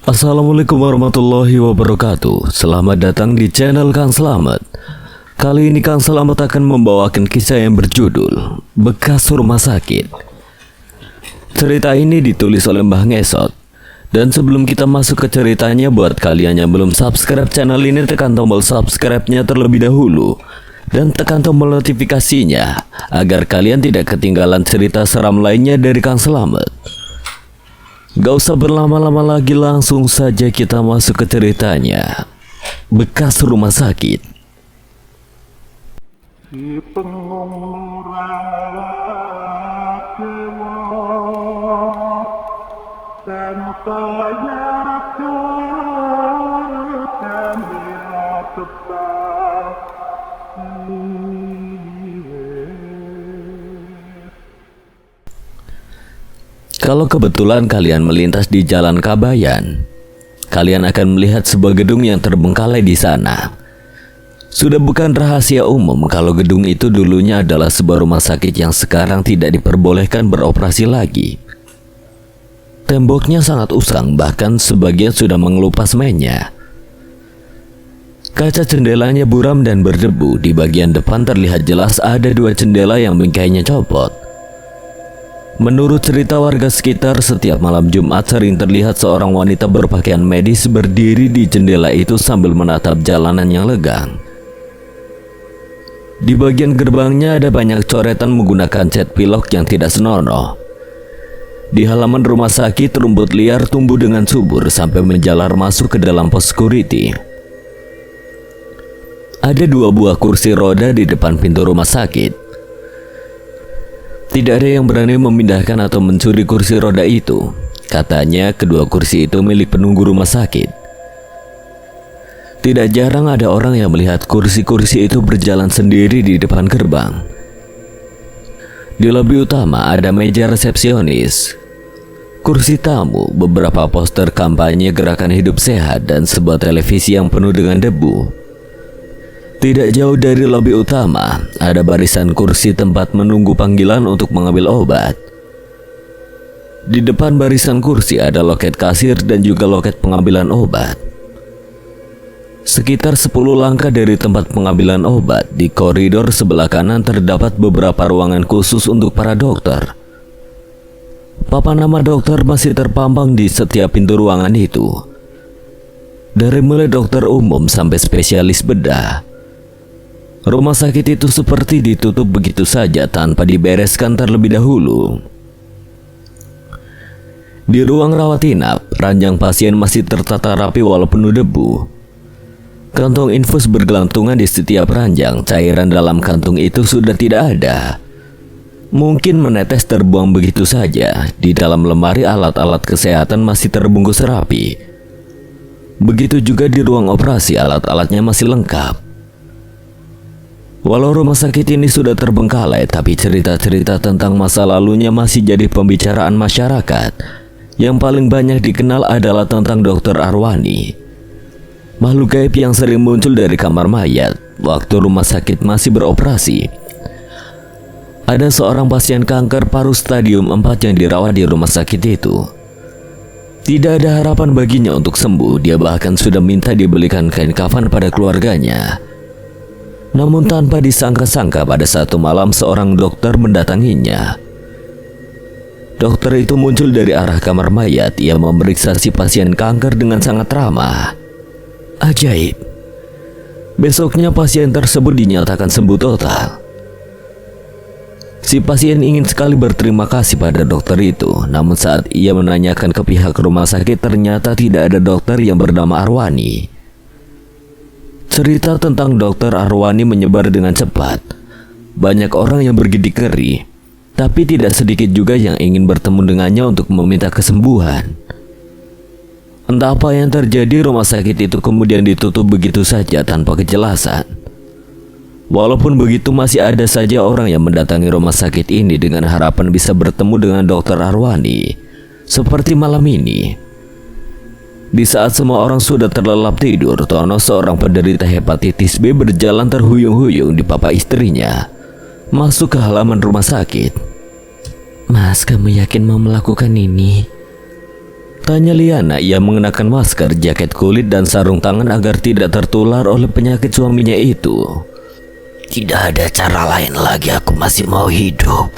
Assalamualaikum warahmatullahi wabarakatuh. Selamat datang di channel Kang Slamet. Kali ini Kang Slamet akan membawakan kisah yang berjudul Bekas Rumah Sakit. Cerita ini ditulis oleh Mbah Ngesot. Dan sebelum kita masuk ke ceritanya, buat kalian yang belum subscribe channel ini, tekan tombol subscribe-nya terlebih dahulu dan tekan tombol notifikasinya agar kalian tidak ketinggalan cerita seram lainnya dari Kang Slamet. Gak usah berlama-lama lagi, langsung saja kita masuk ke ceritanya. Bekas Rumah Sakit. Si pengurang dan saya Kalau kebetulan kalian melintas di Jalan Kabayan, kalian akan melihat sebuah gedung yang terbengkalai di sana. Sudah bukan rahasia umum kalau gedung itu dulunya adalah sebuah rumah sakit yang sekarang tidak diperbolehkan beroperasi lagi. Temboknya sangat usang, bahkan sebagian sudah mengelupas semennya. Kaca jendelanya buram dan berdebu. Di bagian depan terlihat jelas ada dua jendela yang bingkainya copot. Menurut cerita warga sekitar, setiap malam Jumat sering terlihat seorang wanita berpakaian medis berdiri di jendela itu sambil menatap jalanan yang legam. Di bagian gerbangnya ada banyak coretan menggunakan cat pilok yang tidak senonoh. Di halaman rumah sakit, rumput liar tumbuh dengan subur sampai menjalar masuk ke dalam pos security. Ada dua buah kursi roda di depan pintu rumah sakit. Tidak ada yang berani memindahkan atau mencuri kursi roda itu. Katanya kedua kursi itu milik penunggu rumah sakit. Tidak jarang ada orang yang melihat kursi-kursi itu berjalan sendiri di depan gerbang. Di lobi utama ada meja resepsionis, kursi tamu, beberapa poster kampanye gerakan hidup sehat, dan sebuah televisi yang penuh dengan debu. Tidak jauh dari lobi utama, ada barisan kursi tempat menunggu panggilan untuk mengambil obat. Di depan barisan kursi ada loket kasir dan juga loket pengambilan obat. Sekitar 10 langkah dari tempat pengambilan obat, di koridor sebelah kanan terdapat beberapa ruangan khusus untuk para dokter. Papan nama dokter masih terpampang di setiap pintu ruangan itu. Dari mulai dokter umum sampai spesialis bedah. Rumah sakit itu seperti ditutup begitu saja tanpa dibereskan terlebih dahulu. Di ruang rawat inap, ranjang pasien masih tertata rapi walau penuh debu. Kantong infus bergelantungan di setiap ranjang, cairan dalam kantung itu sudah tidak ada. Mungkin menetes terbuang begitu saja. Di dalam lemari alat-alat kesehatan masih terbungkus rapi. Begitu juga di ruang operasi, alat-alatnya masih lengkap. Walau rumah sakit ini sudah terbengkalai, tapi cerita-cerita tentang masa lalunya masih jadi pembicaraan masyarakat. Yang paling banyak dikenal adalah tentang Dr. Arwani, makhluk gaib yang sering muncul dari kamar mayat waktu rumah sakit masih beroperasi. Ada seorang pasien kanker paru stadium 4 yang dirawat di rumah sakit itu. Tidak ada harapan baginya untuk sembuh. Dia bahkan sudah minta dibelikan kain kafan pada keluarganya. Namun tanpa disangka-sangka, pada satu malam seorang dokter mendatanginya. Dokter itu muncul dari arah kamar mayat. Ia memeriksa si pasien kanker dengan sangat ramah. Ajaib. Besoknya pasien tersebut dinyatakan sembuh total. Si pasien ingin sekali berterima kasih pada dokter itu. Namun saat ia menanyakan ke pihak rumah sakit, ternyata tidak ada dokter yang bernama Arwani. Cerita tentang Dr. Arwani menyebar dengan cepat. Banyak orang yang bergidik ngeri, tapi tidak sedikit juga yang ingin bertemu dengannya untuk meminta kesembuhan. Entah apa yang terjadi, rumah sakit itu kemudian ditutup begitu saja tanpa kejelasan. Walaupun begitu, masih ada saja orang yang mendatangi rumah sakit ini dengan harapan bisa bertemu dengan Dr. Arwani. Seperti malam ini. Di saat semua orang sudah terlelap tidur, Tono, seorang penderita hepatitis B, berjalan terhuyung-huyung di papa istrinya, masuk ke halaman rumah sakit. Mas, kamu yakin mau melakukan ini? Tanya Liana. Ia mengenakan masker, jaket kulit, dan sarung tangan agar tidak tertular oleh penyakit suaminya itu. Tidak ada cara lain lagi, aku masih mau hidup.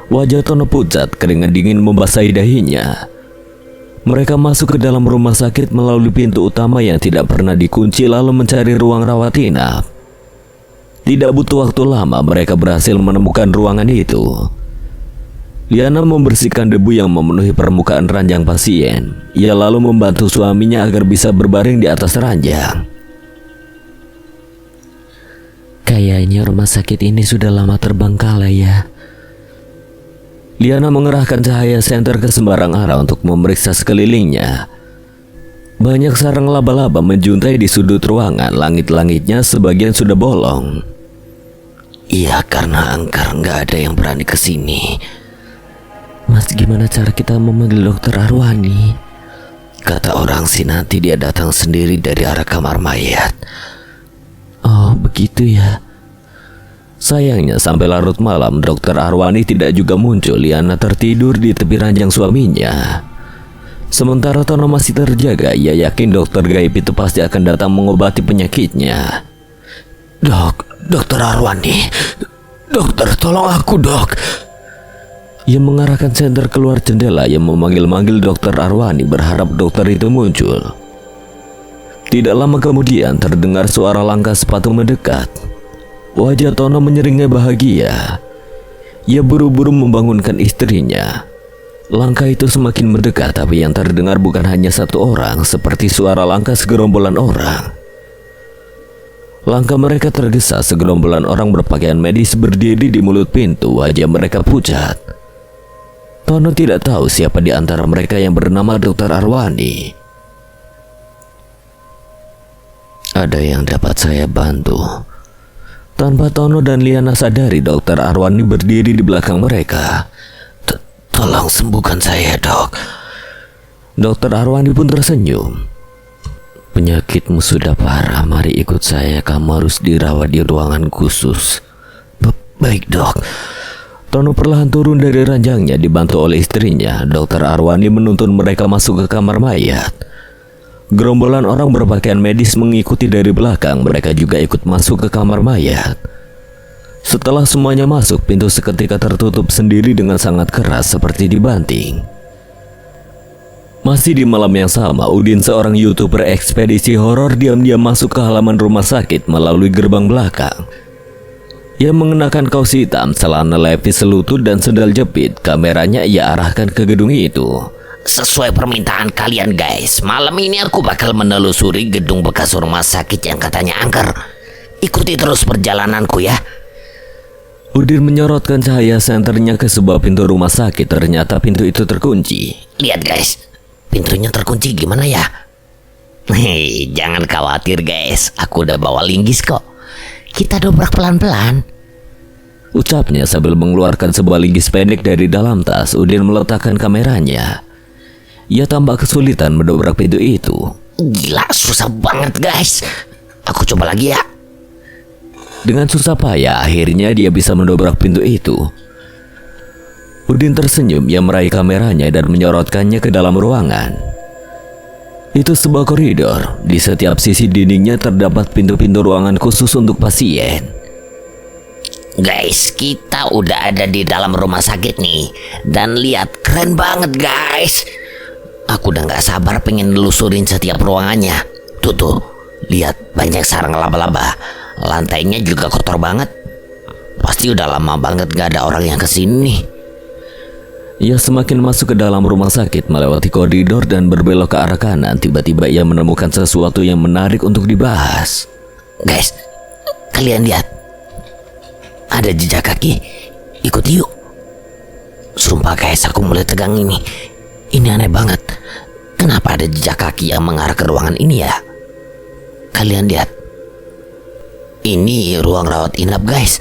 Wajah Tono pucat, keringat dingin membasahi dahinya. Mereka masuk ke dalam rumah sakit melalui pintu utama yang tidak pernah dikunci lalu mencari ruang rawat inap. Tidak butuh waktu lama mereka berhasil menemukan ruangan itu. Liana membersihkan debu yang memenuhi permukaan ranjang pasien. Ia lalu membantu suaminya agar bisa berbaring di atas ranjang. Kayaknya rumah sakit ini sudah lama terbengkalai ya. Liana mengerahkan cahaya senter ke sembarang arah untuk memeriksa sekelilingnya. Banyak sarang laba-laba menjuntai di sudut ruangan. Langit-langitnya sebagian sudah bolong. Iya, karena angker nggak ada yang berani ke sini. Mas, gimana cara kita memanggil dokter Arwani? Kata orang sih nanti dia datang sendiri dari arah kamar mayat. Oh, begitu ya. Sayangnya sampai larut malam dokter Arwani tidak juga muncul. Liana tertidur di tepi ranjang suaminya. Sementara Tono masih terjaga. Ia yakin dokter gaib itu pasti akan datang mengobati penyakitnya. Dokter Arwani. Dokter, tolong aku, dok. Ia mengarahkan senter keluar jendela yang memanggil-manggil dokter Arwani berharap dokter itu muncul. Tidak lama kemudian terdengar suara langkah sepatu mendekat. Wajah Tono menyeringai bahagia. Ia buru-buru membangunkan istrinya. Langkah itu semakin mendekat, tapi yang terdengar bukan hanya satu orang, seperti suara langkah segerombolan orang. Langkah mereka tergesa, segerombolan orang berpakaian medis berdiri di mulut pintu, wajah mereka pucat. Tono tidak tahu siapa di antara mereka yang bernama Dokter Arwani. Ada yang dapat saya bantu? Tanpa Tono dan Liana sadari, Dokter Arwani berdiri di belakang mereka. Tolong sembuhkan saya, dok. Dokter Arwani pun tersenyum. Penyakitmu sudah parah, mari ikut saya, kamu harus dirawat di ruangan khusus. Baik, dok. Tono perlahan turun dari ranjangnya dibantu oleh istrinya. Dokter Arwani menuntun mereka masuk ke kamar mayat. Gerombolan orang berpakaian medis mengikuti dari belakang. Mereka juga ikut masuk ke kamar mayat. Setelah semuanya masuk, pintu seketika tertutup sendiri dengan sangat keras seperti dibanting. Masih di malam yang sama, Udin, seorang YouTuber ekspedisi horor, diam-diam masuk ke halaman rumah sakit melalui gerbang belakang. Ia mengenakan kaos hitam, celana levis selutut, dan sendal jepit. Kameranya ia arahkan ke gedung itu. Sesuai permintaan kalian, guys, malam ini aku bakal menelusuri gedung bekas rumah sakit yang katanya angker. Ikuti terus perjalananku ya. Udin menyorotkan cahaya senternya ke sebuah pintu rumah sakit. Ternyata pintu itu terkunci. Lihat, guys, pintunya terkunci gimana ya? Hei, jangan khawatir, guys, aku udah bawa linggis kok. Kita dobrak pelan-pelan, ucapnya sambil mengeluarkan sebuah linggis pendek dari dalam tas. Udin meletakkan kameranya. Ia tampak kesulitan mendobrak pintu itu. Gila, susah banget, guys. Aku coba lagi ya. Dengan susah payah, akhirnya dia bisa mendobrak pintu itu. Udin tersenyum. Ia meraih kameranya dan menyorotkannya ke dalam ruangan. Itu sebuah koridor. Di setiap sisi dindingnya terdapat pintu-pintu ruangan khusus untuk pasien. Guys, kita udah ada di dalam rumah sakit nih. Dan lihat, keren banget, guys. Aku udah gak sabar pengen nelusurin setiap ruangannya. Tuh, lihat, banyak sarang laba-laba. Lantainya juga kotor banget. Pasti udah lama banget gak ada orang yang kesini. Ia semakin masuk ke dalam rumah sakit, melewati koridor dan berbelok ke arah kanan. Tiba-tiba ia menemukan sesuatu yang menarik untuk dibahas. Guys, kalian lihat, ada jejak kaki. Ikut yuk. Sumpah guys, aku mulai tegang ini. Ini aneh banget. Kenapa ada jejak kaki yang mengarah ke ruangan ini ya? Kalian lihat, ini ruang rawat inap, guys.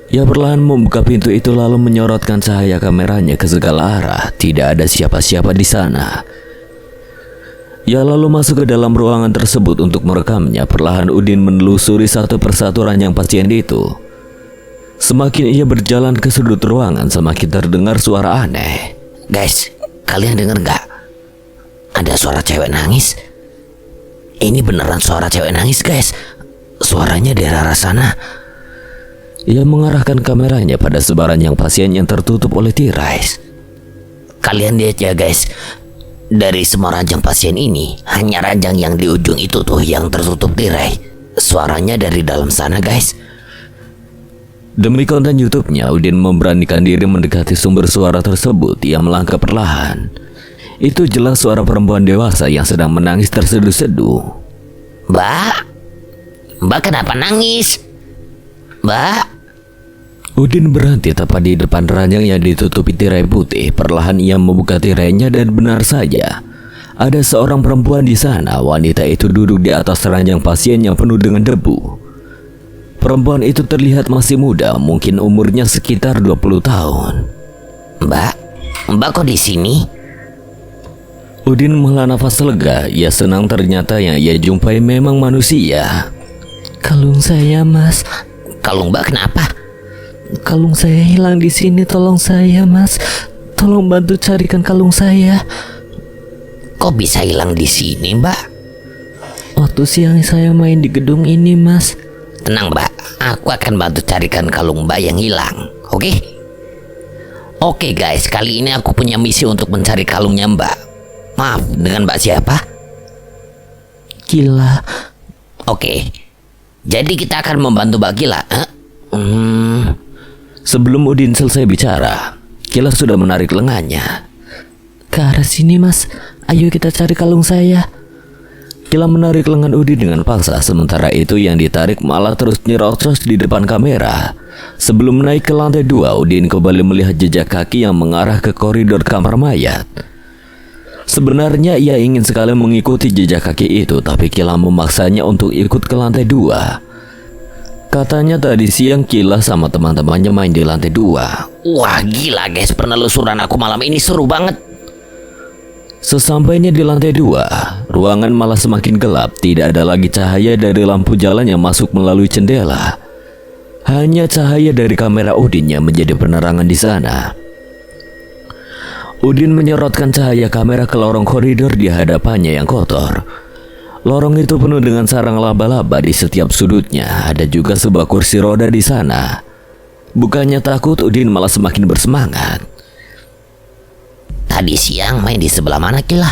Ia perlahan membuka pintu itu lalu menyorotkan cahaya kameranya ke segala arah. Tidak ada siapa-siapa di sana. Ia lalu masuk ke dalam ruangan tersebut untuk merekamnya. Perlahan Udin menelusuri satu persatu ranjang pasien itu. Semakin ia berjalan ke sudut ruangan, semakin terdengar suara aneh. Guys, Kalian denger gak? Ada suara cewek nangis. Ini beneran suara cewek nangis guys. Suaranya dari arah sana. Ia mengarahkan kameranya pada sebaranjang pasien yang tertutup oleh tirai. Kalian lihat ya guys, dari semua ranjang pasien ini, hanya ranjang yang di ujung itu tuh yang tertutup tirai. Suaranya dari dalam sana guys. Demi konten YouTube-nya, Udin memberanikan diri mendekati sumber suara tersebut. Ia melangkah perlahan. Itu jelas suara perempuan dewasa yang sedang menangis terseduh-seduh. Mbak kenapa nangis? Mbak? Udin berhenti tepat di depan ranjang yang ditutupi tirai putih. Perlahan ia membuka tirainya dan benar saja, ada seorang perempuan di sana. Wanita itu duduk di atas ranjang pasien yang penuh dengan debu. Perempuan itu terlihat masih muda, mungkin umurnya sekitar 20 tahun. Mbak kok di sini? Udin menghela nafas lega. Ia senang ternyata yang ia jumpai memang manusia. Kalung saya, Mas. Kalung Mbak kenapa? Kalung saya hilang di sini, tolong saya, Mas. Tolong bantu carikan kalung saya. Kok bisa hilang di sini, Mbak? Waktu siang saya main di gedung ini, Mas. Tenang, Mbak. Aku akan bantu carikan kalung Mbak yang hilang. Oke? Oke, guys. Kali ini aku punya misi untuk mencari kalungnya Mbak. Maaf, dengan Mbak siapa? Gila. Oke. Jadi kita akan membantu Mbak Gila. Sebelum Udin selesai bicara, Gila sudah menarik lengannya. Ke arah sini, Mas. Ayo kita cari kalung saya. Gila menarik lengan Udin dengan paksa. Sementara itu yang ditarik malah terus nyerocos di depan kamera. Sebelum naik ke lantai 2, Udin kembali melihat jejak kaki yang mengarah ke koridor kamar mayat. Sebenarnya ia ingin sekali mengikuti jejak kaki itu, tapi Gila memaksanya untuk ikut ke lantai 2. Katanya tadi siang Gila sama teman-temannya main di lantai 2. Wah, gila guys, penelusuran aku malam ini seru banget. Sesampainya di lantai 2, ruangan malah semakin gelap. Tidak ada lagi cahaya dari lampu jalan yang masuk melalui jendela. Hanya cahaya dari kamera Udin yang menjadi penerangan di sana. Udin menyorotkan cahaya kamera ke lorong koridor di hadapannya yang kotor. Lorong itu penuh dengan sarang laba-laba di setiap sudutnya. Ada juga sebuah kursi roda di sana. Bukannya takut, Udin malah semakin bersemangat. Tadi siang main di sebelah mana, Gila?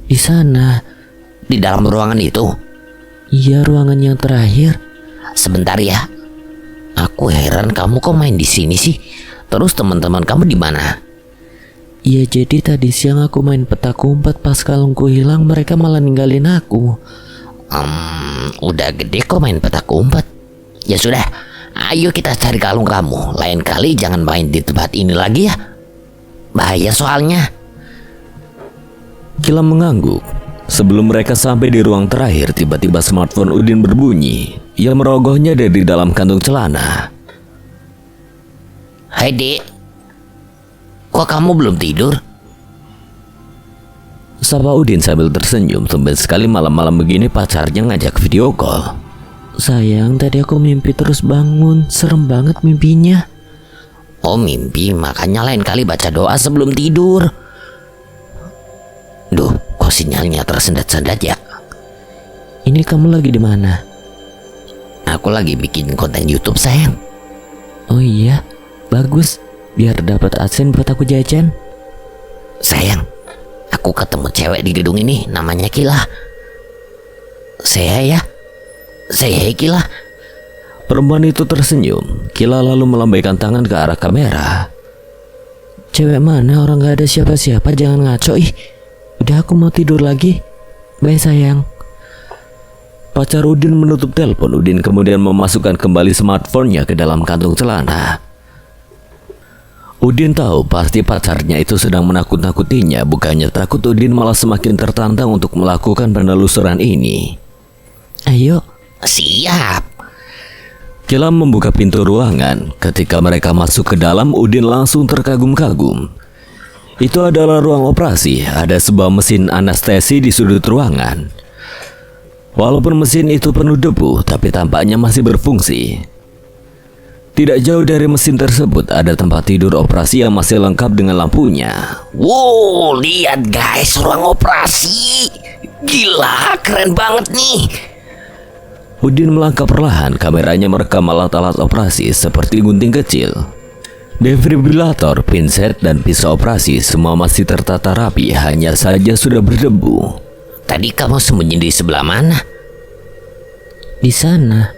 Di sana. Di dalam ruangan itu? Iya, ruangan yang terakhir. Sebentar ya. Aku heran kamu kok main di sini sih. Terus teman-teman kamu di mana? Iya, jadi tadi siang aku main petak umpet. Pas kalungku hilang, mereka malah ninggalin aku. Udah gede kok main petak umpet. Ya sudah, ayo kita cari kalung kamu. Lain kali jangan main di tempat ini lagi ya. Bahaya soalnya. Gila mengangguk. Sebelum mereka sampai di ruang terakhir, tiba-tiba smartphone Udin berbunyi. Ia merogohnya dari dalam kantung celana. Hai Dek, kok kamu belum tidur? Sapa Udin sambil tersenyum. Tumben sekali malam-malam begini pacarnya ngajak video call. Sayang, tadi aku mimpi terus bangun. Serem banget mimpinya. Oh mimpi, makanya lain kali baca doa sebelum tidur. Duh, kok sinyalnya tersendat-sendat ya? Ini kamu lagi di mana? Aku lagi bikin konten YouTube sayang. Oh iya, bagus. Biar dapat adsense buat aku jajan. Sayang, aku ketemu cewek di gedung ini, namanya Gila. Saya Gila. Perempuan itu tersenyum. Gila lalu melambaikan tangan ke arah kamera. Cewek mana? Orang gak ada siapa-siapa. Jangan ngaco ih. Udah, aku mau tidur lagi. Bye sayang. Pacar Udin menutup telepon. Udin kemudian memasukkan kembali smartphone-nya ke dalam kantung celana. Udin tahu pasti pacarnya itu sedang menakut-nakutinya. Bukannya takut, Udin malah semakin tertantang untuk melakukan penelusuran ini. Ayo. Siap. Gila membuka pintu ruangan. Ketika mereka masuk ke dalam, Udin langsung terkagum-kagum. Itu adalah ruang operasi. Ada sebuah mesin anestesi di sudut ruangan. Walaupun mesin itu penuh debu, tapi tampaknya masih berfungsi. Tidak jauh dari mesin tersebut ada tempat tidur operasi yang masih lengkap dengan lampunya. Wow, lihat guys, ruang operasi. Gila, keren banget nih. Udin melangkah perlahan, kameranya merekam alat-alat operasi seperti gunting kecil, defibrilator, pinset, dan pisau operasi. Semua masih tertata rapi, hanya saja sudah berdebu. Tadi kamu sembunyi di sebelah mana? Di sana.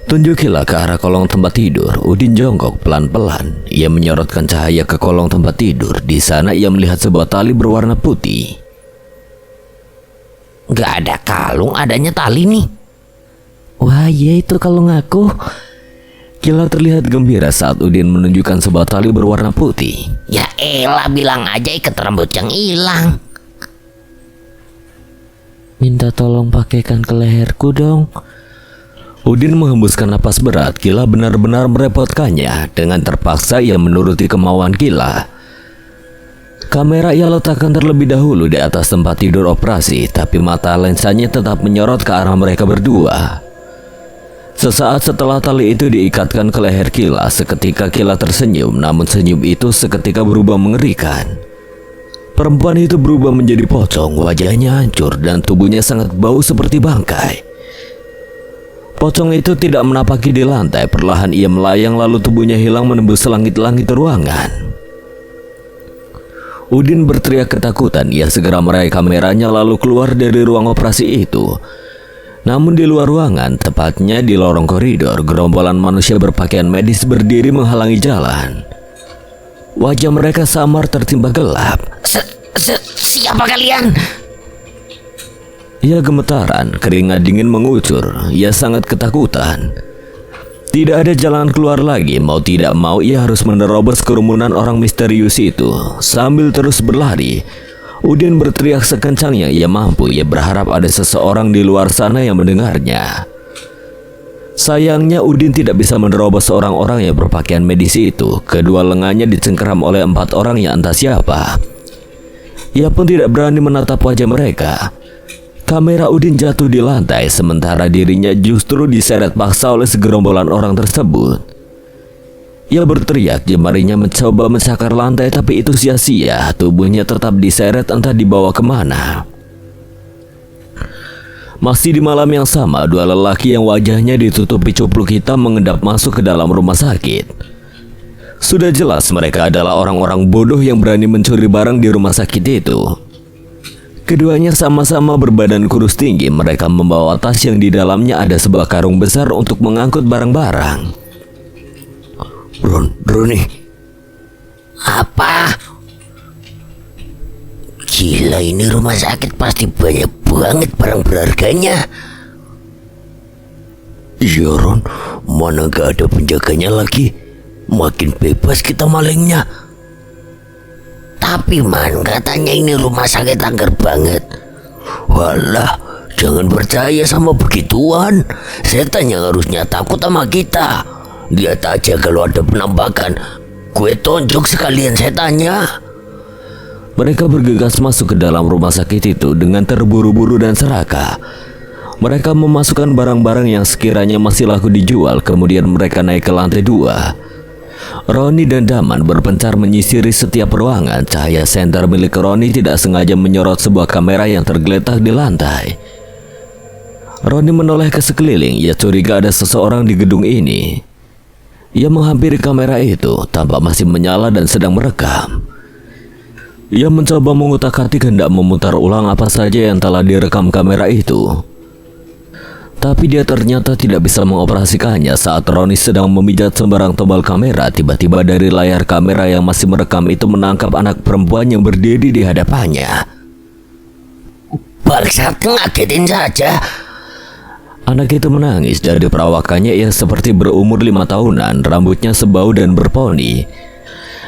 Tunjukilah ke arah kolong tempat tidur. Udin jongkok pelan-pelan. Ia menyorotkan cahaya ke kolong tempat tidur. Di sana ia melihat sebuah tali berwarna putih. Gak ada kalung, adanya tali nih. Wah, iya itu kalung aku. Kila terlihat gembira saat Udin menunjukkan sebuah tali berwarna putih. Ya elah, bilang aja ikat rambut yang hilang. Minta tolong pakaikan ke leherku dong. Udin menghembuskan napas berat. Kila benar-benar merepotkannya. Dengan terpaksa ia menuruti kemauan Kila. Kamera ia letakkan terlebih dahulu di atas tempat tidur operasi, tapi mata lensanya tetap menyorot ke arah mereka berdua. Sesaat setelah tali itu diikatkan ke leher Kila, seketika Kila tersenyum, namun senyum itu seketika berubah mengerikan. Perempuan itu berubah menjadi pocong, wajahnya hancur dan tubuhnya sangat bau seperti bangkai. Pocong itu tidak menapaki di lantai, perlahan ia melayang lalu tubuhnya hilang menembus langit-langit ruangan. Udin berteriak ketakutan, ia segera meraih kameranya lalu keluar dari ruang operasi itu. Namun di luar ruangan, tepatnya di lorong koridor, gerombolan manusia berpakaian medis berdiri menghalangi jalan. Wajah mereka samar tertimpa gelap. Siapa kalian? Ia gemetaran, keringat dingin mengucur. Ia sangat ketakutan. Tidak ada jalan keluar lagi. Mau tidak mau ia harus menerobos kerumunan orang misterius itu. Sambil terus berlari, Udin berteriak sekencangnya ia mampu. Ia berharap ada seseorang di luar sana yang mendengarnya. Sayangnya Udin tidak bisa menerobos orang-orang yang berpakaian medis itu. Kedua lengannya dicengkeram oleh 4 orang yang entah siapa. Ia pun tidak berani menatap wajah mereka. Kamera Udin jatuh di lantai, sementara dirinya justru diseret paksa oleh segerombolan orang tersebut. Ia berteriak, jemarinya mencoba mencakar lantai, tapi itu sia-sia. Tubuhnya tetap diseret entah dibawa kemana. Masih di malam yang sama, 2 lelaki yang wajahnya ditutupi cupluk hitam mengendap masuk ke dalam rumah sakit. Sudah jelas mereka adalah orang-orang bodoh yang berani mencuri barang di rumah sakit itu. Keduanya sama-sama berbadan kurus tinggi. Mereka membawa tas yang di dalamnya ada sebuah karung besar untuk mengangkut barang-barang. Roni. Apa? Gila, ini rumah sakit pasti banyak banget barang berharganya. Iya Ron, mana gak ada penjaganya lagi. Makin bebas kita malingnya. Tapi man, katanya ini rumah sakit angker banget. Walah, jangan percaya sama begituan. Setan yang harusnya takut sama kita. Lihat aja kalau ada penampakan, gue tonjok sekalian setannya. Mereka bergegas masuk ke dalam rumah sakit itu dengan terburu-buru dan serakah. Mereka memasukkan barang-barang yang sekiranya masih laku dijual. Kemudian mereka naik ke lantai 2. Roni dan Daman berpencar menyisiri setiap ruangan. Cahaya senter milik Roni tidak sengaja menyorot sebuah kamera yang tergeletak di lantai. Roni menoleh ke sekeliling. Ia curiga ada seseorang di gedung ini. Ia menghampiri kamera itu, tampak masih menyala dan sedang merekam. Ia mencoba mengutak-atik hendak memutar ulang apa saja yang telah direkam kamera itu. Tapi dia ternyata tidak bisa mengoperasikannya. Saat Roni sedang memijat sembarang tombol kamera, tiba-tiba dari layar kamera yang masih merekam itu menangkap anak perempuan yang berdiri di hadapannya. Bangsat, ngagetin saja. Anak itu menangis. Dari perawakannya ia seperti berumur 5 tahunan. Rambutnya sebau dan berponi.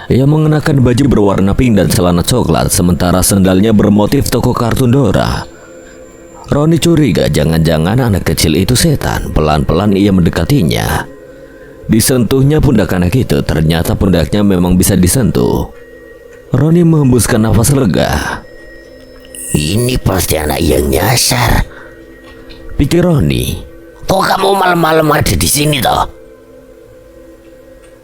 Ia mengenakan baju berwarna pink dan celana coklat, sementara sendalnya bermotif toko kartun Dora. Roni curiga jangan-jangan anak kecil itu setan. Pelan-pelan ia mendekatinya. Disentuhnya pundak anak itu. Ternyata pundaknya memang bisa disentuh. Roni menghembuskan nafas lega. Ini pasti anak yang nyasar, pikir Roni. Kok kamu malam-malam ada di sini toh?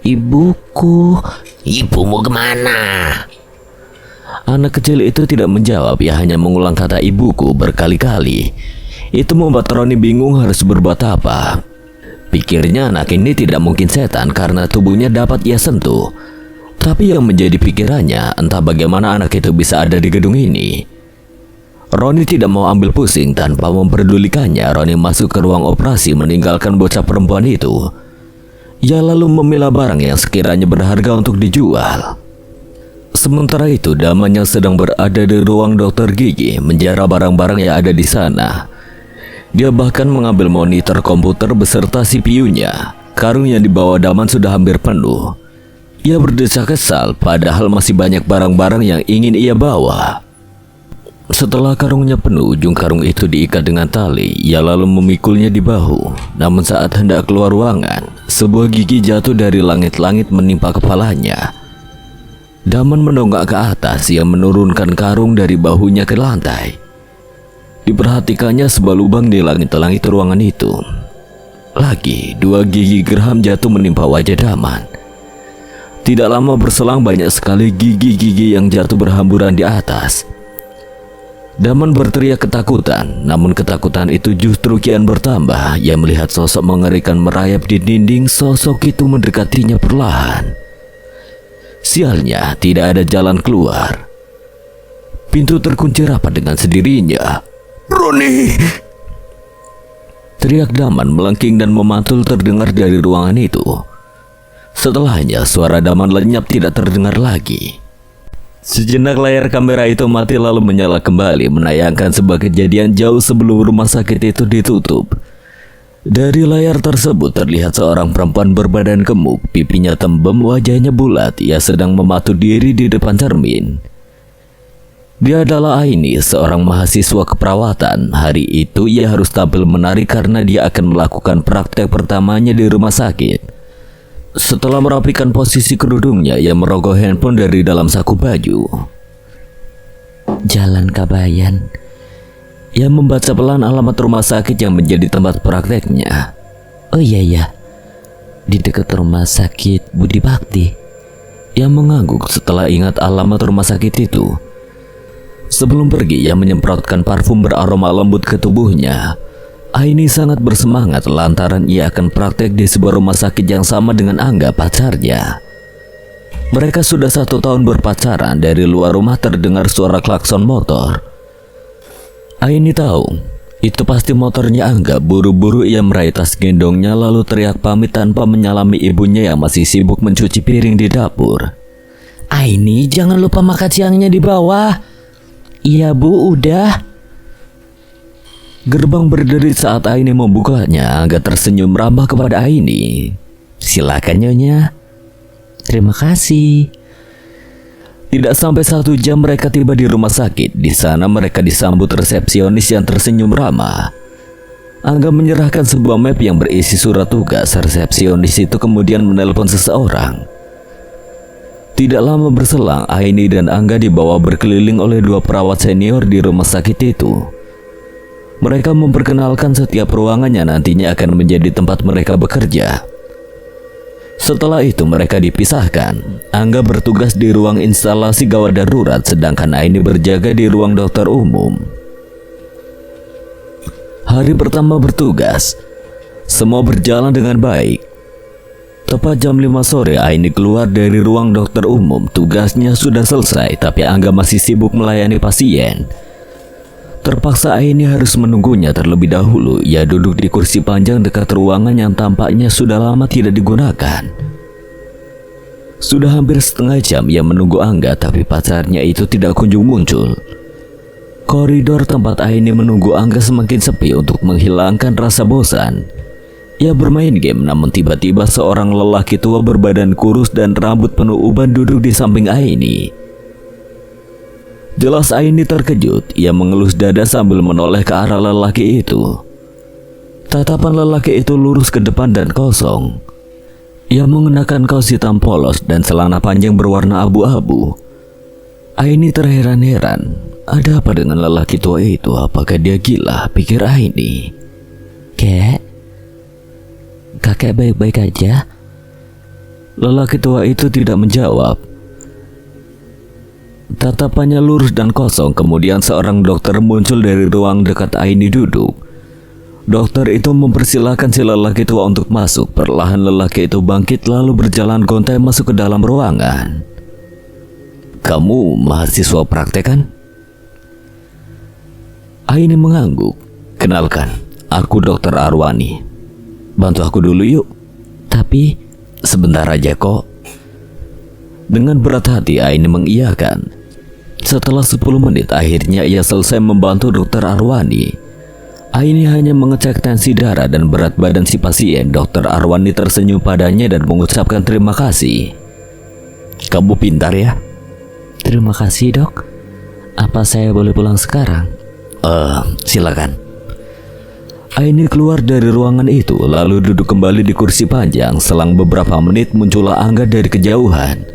Ibuku. Ibumu kemana? Anak kecil itu tidak menjawab, ia hanya mengulang kata ibuku berkali-kali. Itu membuat Roni bingung harus berbuat apa. Pikirnya anak ini tidak mungkin setan karena tubuhnya dapat ia sentuh. Tapi yang menjadi pikirannya, entah bagaimana anak itu bisa ada di gedung ini. Roni tidak mau ambil pusing. Tanpa memperdulikannya, Roni masuk ke ruang operasi meninggalkan bocah perempuan itu. Ia lalu memilah barang yang sekiranya berharga untuk dijual. Sementara itu, Daman yang sedang berada di ruang dokter gigi menjara barang-barang yang ada di sana. Dia bahkan mengambil monitor komputer beserta CPU-nya. Karung yang dibawa Daman sudah hampir penuh. Ia berdesah kesal, padahal masih banyak barang-barang yang ingin ia bawa. Setelah karungnya penuh, ujung karung itu diikat dengan tali. Ia lalu memikulnya di bahu. Namun saat hendak keluar ruangan, sebuah gigi jatuh dari langit-langit menimpa kepalanya. Daman mendongak ke atas. Ia menurunkan karung dari bahunya ke lantai. Diperhatikannya sebuah lubang di langit-langit ruangan itu. Lagi, dua gigi geraham jatuh menimpa wajah Daman. Tidak lama berselang, banyak sekali gigi-gigi yang jatuh berhamburan di atas. Daman berteriak ketakutan, namun ketakutan itu justru kian bertambah. Ia melihat sosok mengerikan merayap di dinding. Sosok itu mendekatinya perlahan. Sialnya, tidak ada jalan keluar. Pintu terkunci rapat dengan sendirinya. "Roni!" teriak Daman melengking dan memantul terdengar dari ruangan itu. Setelahnya, suara Daman lenyap tidak terdengar lagi. Sejenak layar kamera itu mati lalu menyala kembali, menayangkan sebuah kejadian jauh sebelum rumah sakit itu ditutup. Dari layar tersebut terlihat seorang perempuan berbadan gemuk, pipinya tembem, wajahnya bulat. Ia sedang mematuk diri di depan cermin. Dia adalah Aini, seorang mahasiswa keperawatan. Hari itu ia harus tampil menarik karena dia akan melakukan praktek pertamanya di rumah sakit. Setelah merapikan posisi kerudungnya, ia merogoh handphone dari dalam saku baju. Jalan Kabayan. Ia membaca pelan alamat rumah sakit yang menjadi tempat prakteknya. Oh iya, di dekat rumah sakit Budi Bakti. Ia mengangguk setelah ingat alamat rumah sakit itu. Sebelum pergi, ia menyemprotkan parfum beraroma lembut ke tubuhnya. Aini sangat bersemangat lantaran ia akan praktek di sebuah rumah sakit yang sama dengan Angga, pacarnya. Mereka sudah 1 tahun berpacaran. Dari luar rumah terdengar suara klakson motor. Aini tahu itu pasti motornya Angga. Buru-buru ia meraih tas gendongnya lalu teriak pamit tanpa menyalami ibunya yang masih sibuk mencuci piring di dapur. "Aini, jangan lupa makan siangnya di bawah." "Iya Bu, udah." Gerbang berderit saat Aini membukanya. Angga tersenyum ramah kepada Aini. "Silakan Nyonya." "Terima kasih." Tidak sampai 1 jam mereka tiba di rumah sakit. Di sana mereka disambut resepsionis yang tersenyum ramah. Angga menyerahkan sebuah map yang berisi surat tugas. Resepsionis itu kemudian menelpon seseorang. Tidak lama berselang, Aini dan Angga dibawa berkeliling oleh 2 perawat senior di rumah sakit itu. Mereka memperkenalkan setiap ruangannya nantinya akan menjadi tempat mereka bekerja. Setelah itu mereka dipisahkan. Angga bertugas di ruang instalasi gawat darurat, sedangkan Aini berjaga di ruang dokter umum. Hari pertama bertugas, semua berjalan dengan baik. Tepat jam 5 sore, Aini keluar dari ruang dokter umum. Tugasnya sudah selesai, tapi Angga masih sibuk melayani pasien. Terpaksa Aini harus menunggunya terlebih dahulu. Ia duduk di kursi panjang dekat ruangan yang tampaknya sudah lama tidak digunakan. Sudah hampir setengah jam ia menunggu Angga, tapi pacarnya itu tidak kunjung muncul. Koridor tempat Aini menunggu Angga semakin sepi. Untuk menghilangkan rasa bosan, ia bermain game, namun tiba-tiba seorang lelaki tua berbadan kurus dan rambut penuh uban duduk di samping Aini. Jelas Aini terkejut. Ia mengelus dada sambil menoleh ke arah lelaki itu. Tatapan lelaki itu lurus ke depan dan kosong. Ia mengenakan kaos hitam polos dan celana panjang berwarna abu-abu. Aini terheran-heran. Ada apa dengan lelaki tua itu? Apakah dia gila? Pikir Aini. Kakek baik-baik aja? Lelaki tua itu tidak menjawab. Tatapannya lurus dan kosong. Kemudian seorang dokter muncul dari ruang dekat Aini duduk. Dokter itu mempersilahkan si lelaki tua untuk masuk. Perlahan lelaki itu bangkit lalu berjalan gontai masuk ke dalam ruangan. "Kamu mahasiswa praktek kan?" Aini mengangguk. "Kenalkan, aku Dokter Arwani. Bantu aku dulu yuk." "Tapi sebentar aja kok." Dengan berat hati Aini mengiyakan. Setelah 10 menit akhirnya ia selesai membantu Dokter Arwani. Aini hanya mengecek tensi darah dan berat badan si pasien. Dokter Arwani tersenyum padanya dan mengucapkan terima kasih. "Kamu pintar ya." "Terima kasih dok. Apa saya boleh pulang sekarang?" Silakan." Aini keluar dari ruangan itu lalu duduk kembali di kursi panjang. Selang beberapa menit muncullah Angga dari kejauhan.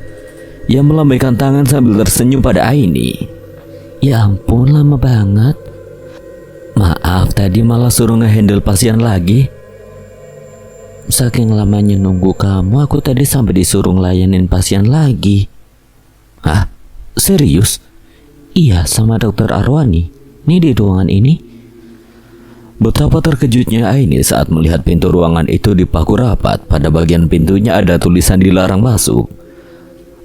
Ia melambaikan tangan sambil tersenyum pada Aini. "Ya ampun, lama banget. Maaf, tadi malah suruh ngehandle pasien lagi. Saking lamanya nunggu kamu, aku tadi sampai disuruh ngelayanin pasien lagi." "Hah? Serius?" "Iya, sama Dokter Arwani. Nih di ruangan ini." Betapa terkejutnya Aini saat melihat pintu ruangan itu dipaku rapat. Pada bagian pintunya ada tulisan dilarang masuk.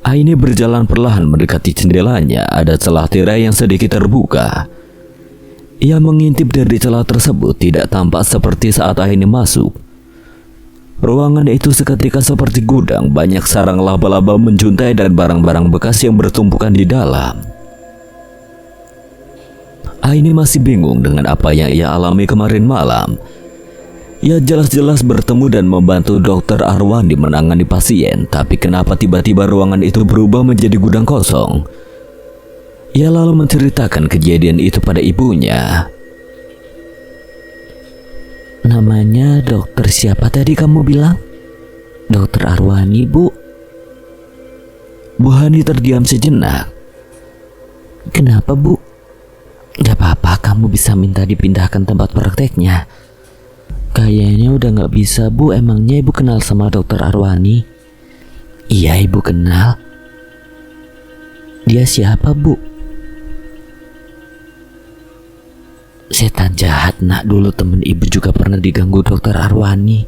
Aini berjalan perlahan mendekati jendelanya. Ada celah tirai yang sedikit terbuka. Ia mengintip dari celah tersebut. Tidak tampak seperti saat Aini masuk. Ruangan itu seketika seperti gudang. Banyak sarang laba-laba menjuntai dan barang-barang bekas yang bertumpukan di dalam. Aini masih bingung dengan apa yang ia alami kemarin malam. Ia jelas-jelas bertemu dan membantu Dokter Arwani menangani pasien, tapi kenapa tiba-tiba ruangan itu berubah menjadi gudang kosong? Ia lalu menceritakan kejadian itu pada ibunya. "Namanya dokter siapa tadi kamu bilang?" "Dokter Arwani, Bu." Bu Hani terdiam sejenak. "Kenapa, Bu?" "Gak apa-apa, kamu bisa minta dipindahkan tempat prakteknya." "Kayaknya udah gak bisa, Bu. Emangnya Ibu kenal sama Dokter Arwani?" "Iya, Ibu kenal." "Dia siapa, Bu?" "Setan jahat, Nak. Dulu temen Ibu juga pernah diganggu Dokter Arwani.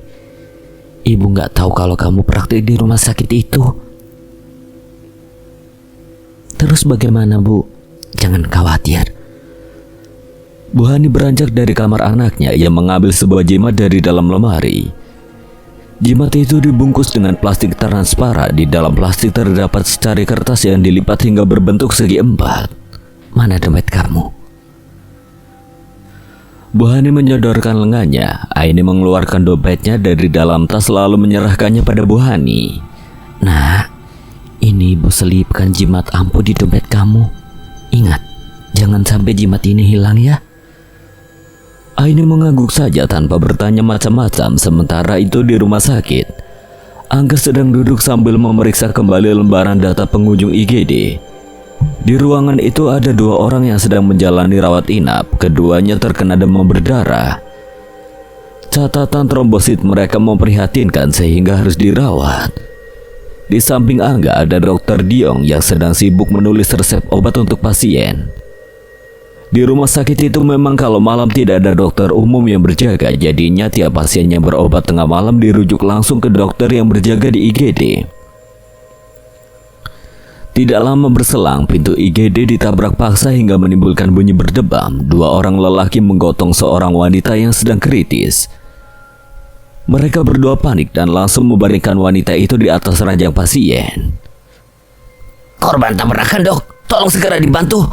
Ibu gak tahu kalau kamu praktik di rumah sakit itu." "Terus bagaimana, Bu?" "Jangan khawatir." Bu Hani beranjak dari kamar anaknya. Ia mengambil sebuah jimat dari dalam lemari. Jimat itu dibungkus dengan plastik transparan. Di dalam plastik terdapat secari kertas yang dilipat hingga berbentuk segi empat. "Mana dompet kamu?" Bu Hani menyodorkan lengannya. Aini mengeluarkan dompetnya dari dalam tas lalu menyerahkannya pada Bu Hani. "Nah, ini Ibu selipkan jimat ampuh di dompet kamu. Ingat, jangan sampai jimat ini hilang ya." Aini mengangguk saja tanpa bertanya macam-macam. Sementara itu di rumah sakit, Angga sedang duduk sambil memeriksa kembali lembaran data pengunjung IGD. Di ruangan itu ada 2 orang yang sedang menjalani rawat inap. Keduanya terkena demam berdarah. Catatan trombosit mereka memprihatinkan sehingga harus dirawat. Di samping Angga ada Dokter Diong yang sedang sibuk menulis resep obat untuk pasien. Di rumah sakit itu memang kalau malam tidak ada dokter umum yang berjaga, jadinya tiap pasien yang berobat tengah malam dirujuk langsung ke dokter yang berjaga di IGD. Tidak lama berselang, pintu IGD ditabrak paksa hingga menimbulkan bunyi berdebam. 2 orang lelaki menggotong seorang wanita yang sedang kritis. Mereka berdua panik dan langsung membaringkan wanita itu di atas ranjang pasien. "Korban tabrakan, Dok. Tolong segera dibantu."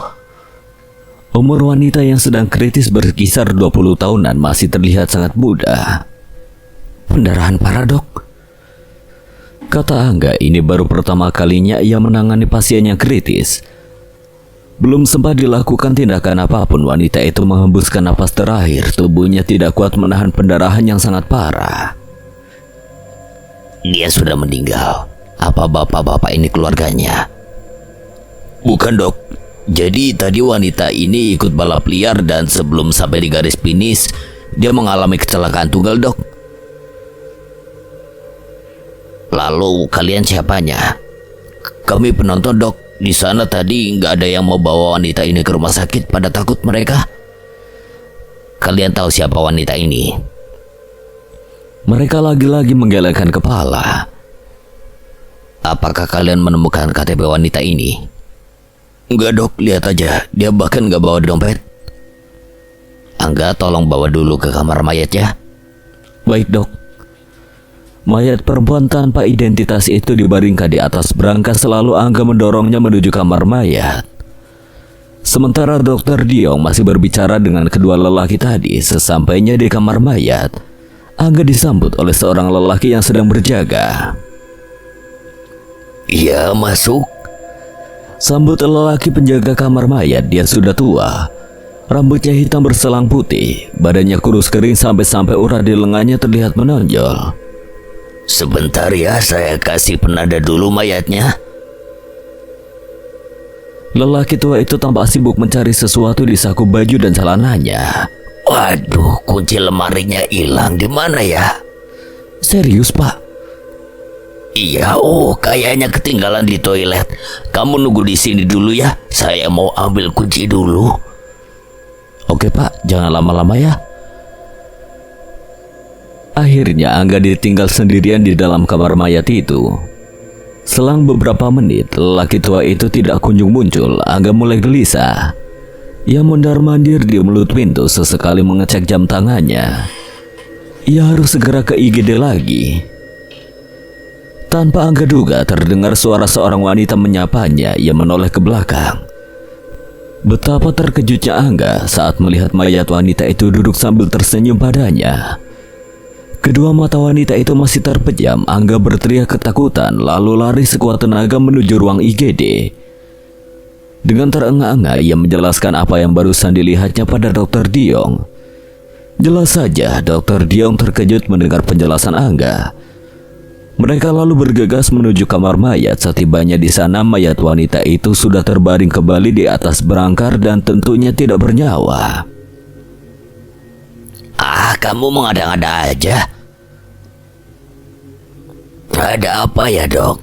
Umur wanita yang sedang kritis berkisar 20 tahunan, masih terlihat sangat muda. "Pendarahan parah, Dok," kata Angga. Ini baru pertama kalinya ia menangani pasien yang kritis. Belum sempat dilakukan tindakan apapun, wanita itu menghembuskan napas terakhir. Tubuhnya tidak kuat menahan pendarahan yang sangat parah. "Dia sudah meninggal. Apa bapak-bapak ini keluarganya?" "Bukan, Dok. Jadi tadi wanita ini ikut balap liar dan sebelum sampai di garis finish, dia mengalami kecelakaan tunggal, Dok." Lalu kalian siapanya? Kami penonton, Dok. Di sana tadi nggak ada yang mau bawa wanita ini ke rumah sakit, pada takut mereka. Kalian tahu siapa wanita ini? Mereka lagi-lagi menggelengkan kepala. Apakah kalian menemukan KTP wanita ini? Enggak, Dok, lihat aja. Dia bahkan nggak bawa dompet. Angga, tolong bawa dulu ke kamar mayatnya. Baik, Dok. Mayat perempuan tanpa identitas itu dibaringkan di atas berangkas, selalu Angga mendorongnya menuju kamar mayat. Sementara Dokter Diong masih berbicara dengan kedua lelaki tadi, sesampainya di kamar mayat, Angga disambut oleh seorang lelaki yang sedang berjaga. Iya, masuk. Sambut lelaki penjaga kamar mayat. Dia sudah tua. Rambutnya hitam berselang putih, badannya kurus kering sampai-sampai urat di lengannya terlihat menonjol. Sebentar ya, saya kasih penanda dulu mayatnya. Lelaki tua itu tampak sibuk mencari sesuatu di saku baju dan celananya. Waduh, kunci lemarinya hilang. Di mana ya? Serius, Pak? Iya, kayaknya ketinggalan di toilet. Kamu nunggu di sini dulu ya. Saya mau ambil kunci dulu. Oke, Pak, jangan lama-lama ya. Akhirnya Angga ditinggal sendirian di dalam kamar mayat itu. Selang beberapa menit, lelaki tua itu tidak kunjung muncul. Angga mulai gelisah. Ia mondar-mandir di mulut pintu, sesekali mengecek jam tangannya. Ia harus segera ke IGD lagi. Tanpa Angga duga, terdengar suara seorang wanita menyapanya. Ia menoleh ke belakang. Betapa terkejutnya Angga saat melihat mayat wanita itu duduk sambil tersenyum padanya. Kedua mata wanita itu masih terpejam. Angga berteriak ketakutan, lalu lari sekuat tenaga menuju ruang IGD. Dengan terengah-engah ia menjelaskan apa yang barusan dilihatnya pada Dokter Diong. Jelas saja Dokter Diong terkejut mendengar penjelasan Angga. Mereka lalu bergegas menuju kamar mayat. Setibanya di sana, mayat wanita itu sudah terbaring kembali di atas berangkar dan tentunya tidak bernyawa. Kamu mengada-ngada aja. Ada apa ya, Dok?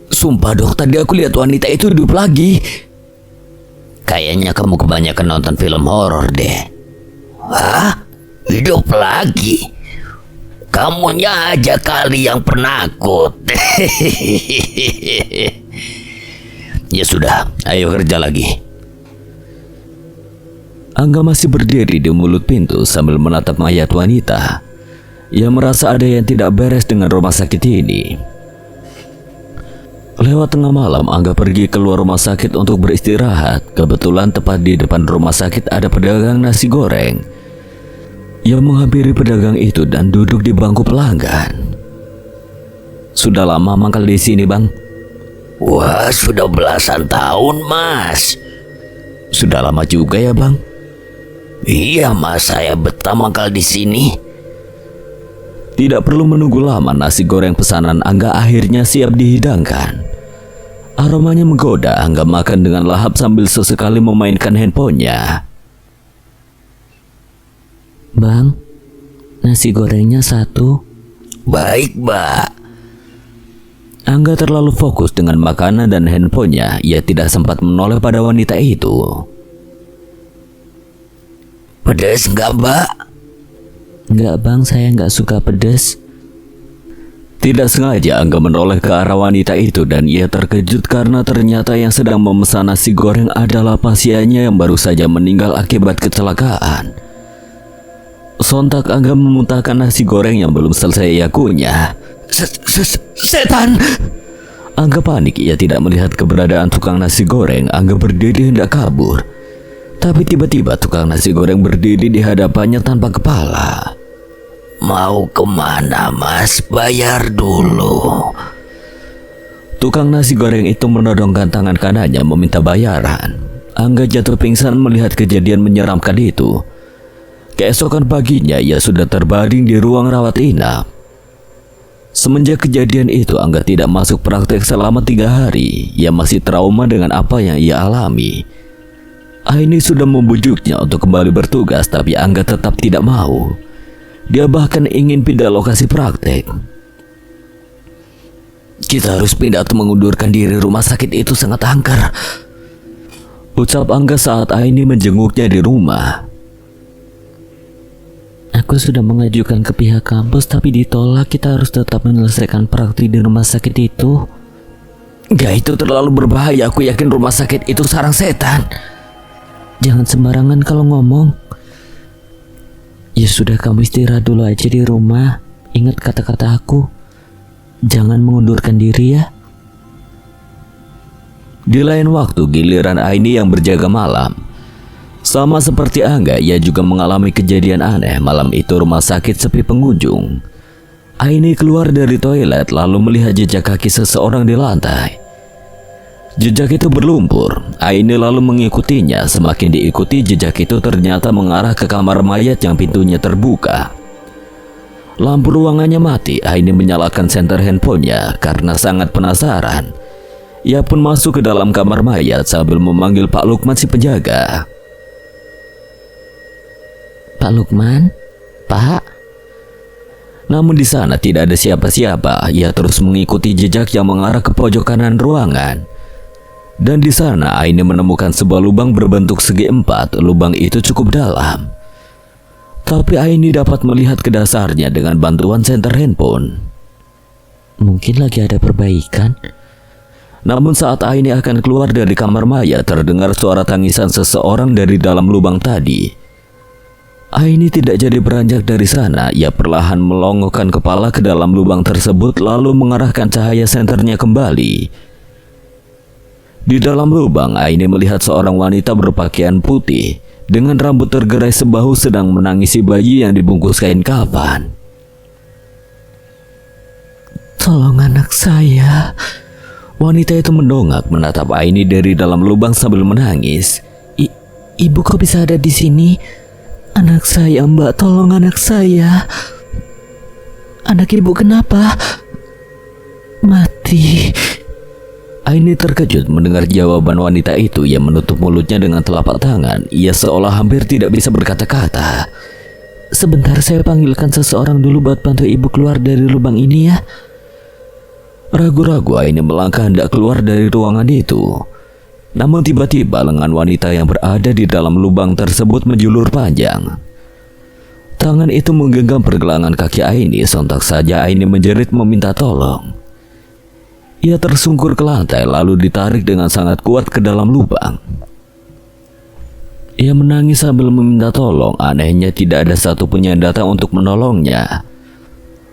Sumpah, Dok, tadi aku lihat wanita itu hidup lagi. Kayaknya kamu kebanyakan nonton film horor deh. Hah? Hidup lagi? Kamunya aja kali yang penakut. Ya sudah, ayo kerja lagi. Angga masih berdiri di mulut pintu sambil menatap mayat wanita. Ia merasa ada yang tidak beres dengan rumah sakit ini. Lewat tengah malam, Angga pergi keluar rumah sakit untuk beristirahat. Kebetulan tepat di depan rumah sakit ada pedagang nasi goreng. Ia menghampiri pedagang itu dan duduk di bangku pelanggan. Sudah lama mangkal di sini, Bang? Wah, sudah belasan tahun, Mas. Sudah lama juga ya, Bang? Iya, Mas, saya betah mangkal di sini. Tidak perlu menunggu lama, nasi goreng pesanan Angga akhirnya siap dihidangkan. Aromanya menggoda. Angga makan dengan lahap sambil sesekali memainkan handphonenya. Bang, nasi gorengnya 1. Baik, Mbak. Angga terlalu fokus dengan makanan dan handphonenya. Ia tidak sempat menoleh pada wanita itu. Pedas nggak, Mbak? Enggak, Bang, saya nggak suka pedas. Tidak sengaja Angga menoleh ke arah wanita itu dan ia terkejut karena ternyata yang sedang memesan nasi goreng adalah pasiennya yang baru saja meninggal akibat kecelakaan. Sontak Angga memuntahkan nasi goreng yang belum selesai ia kunyah. Setan! Angga panik. Ia tidak melihat keberadaan tukang nasi goreng. Angga berdiri hendak kabur. Tapi tiba-tiba tukang nasi goreng berdiri di hadapannya tanpa kepala. Mau kemana, Mas? Bayar dulu. Tukang nasi goreng itu menodongkan tangan kanannya meminta bayaran. Angga jatuh pingsan melihat kejadian menyeramkan itu. Keesokan paginya ia sudah terbaring di ruang rawat inap. Semenjak kejadian itu Angga tidak masuk praktek selama 3 hari. Ia masih trauma dengan apa yang ia alami. Aini sudah membujuknya untuk kembali bertugas, tapi Angga tetap tidak mau. Dia bahkan ingin pindah lokasi praktek. Kita harus pindah atau mengundurkan diri, rumah sakit itu sangat angker, ucap Angga saat Aini menjenguknya di rumah. Aku sudah mengajukan ke pihak kampus tapi ditolak. Kita harus tetap menyelesaikan praktik di rumah sakit itu. Gak, itu terlalu berbahaya. Aku yakin rumah sakit itu sarang setan. Jangan sembarangan kalau ngomong. Ya sudah, kamu istirahat dulu aja di rumah. Ingat kata-kata aku. Jangan mengundurkan diri ya. Di lain waktu, giliran Aini yang berjaga malam. Sama seperti Angga, ia juga mengalami kejadian aneh. Malam itu rumah sakit sepi pengunjung. Aini keluar dari toilet lalu melihat jejak kaki seseorang di lantai. Jejak itu berlumpur. Aini lalu mengikutinya. Semakin diikuti, jejak itu ternyata mengarah ke kamar mayat yang pintunya terbuka. Lampu ruangannya mati. Aini menyalakan senter handphonenya karena sangat penasaran. Ia pun masuk ke dalam kamar mayat sambil memanggil Pak Lukman si penjaga. Pak Lukman, Pak. Namun di sana tidak ada siapa-siapa. Ia terus mengikuti jejak yang mengarah ke pojok kanan ruangan. Dan di sana Aini menemukan sebuah lubang berbentuk segi empat. Lubang itu cukup dalam. Tapi Aini dapat melihat ke dasarnya dengan bantuan senter handphone. Mungkin lagi ada perbaikan. Namun saat Aini akan keluar dari kamar mayat, terdengar suara tangisan seseorang dari dalam lubang tadi. Aini tidak jadi beranjak dari sana. Ia perlahan melongokkan kepala ke dalam lubang tersebut lalu mengarahkan cahaya senternya kembali. Di dalam lubang, Aini melihat seorang wanita berpakaian putih dengan rambut tergerai sebahu sedang menangisi bayi yang dibungkus kain kafan. Tolong anak saya. Wanita itu mendongak menatap Aini dari dalam lubang sambil menangis. Ibu kok bisa ada di sini? Anak saya, Mbak, tolong anak saya. Anak ibu kenapa? Mati. Aini terkejut mendengar jawaban wanita itu. Ia menutup mulutnya dengan telapak tangan. Ia seolah hampir tidak bisa berkata-kata. Sebentar, saya panggilkan seseorang dulu buat bantu ibu keluar dari lubang ini ya. Ragu-ragu Aini melangkah hendak keluar dari ruangan itu. Namun tiba-tiba lengan wanita yang berada di dalam lubang tersebut menjulur panjang. Tangan itu menggenggam pergelangan kaki Aini. Sontak saja Aini menjerit meminta tolong. Ia tersungkur ke lantai lalu ditarik dengan sangat kuat ke dalam lubang. Ia menangis sambil meminta tolong. Anehnya tidak ada satupun yang datang untuk menolongnya.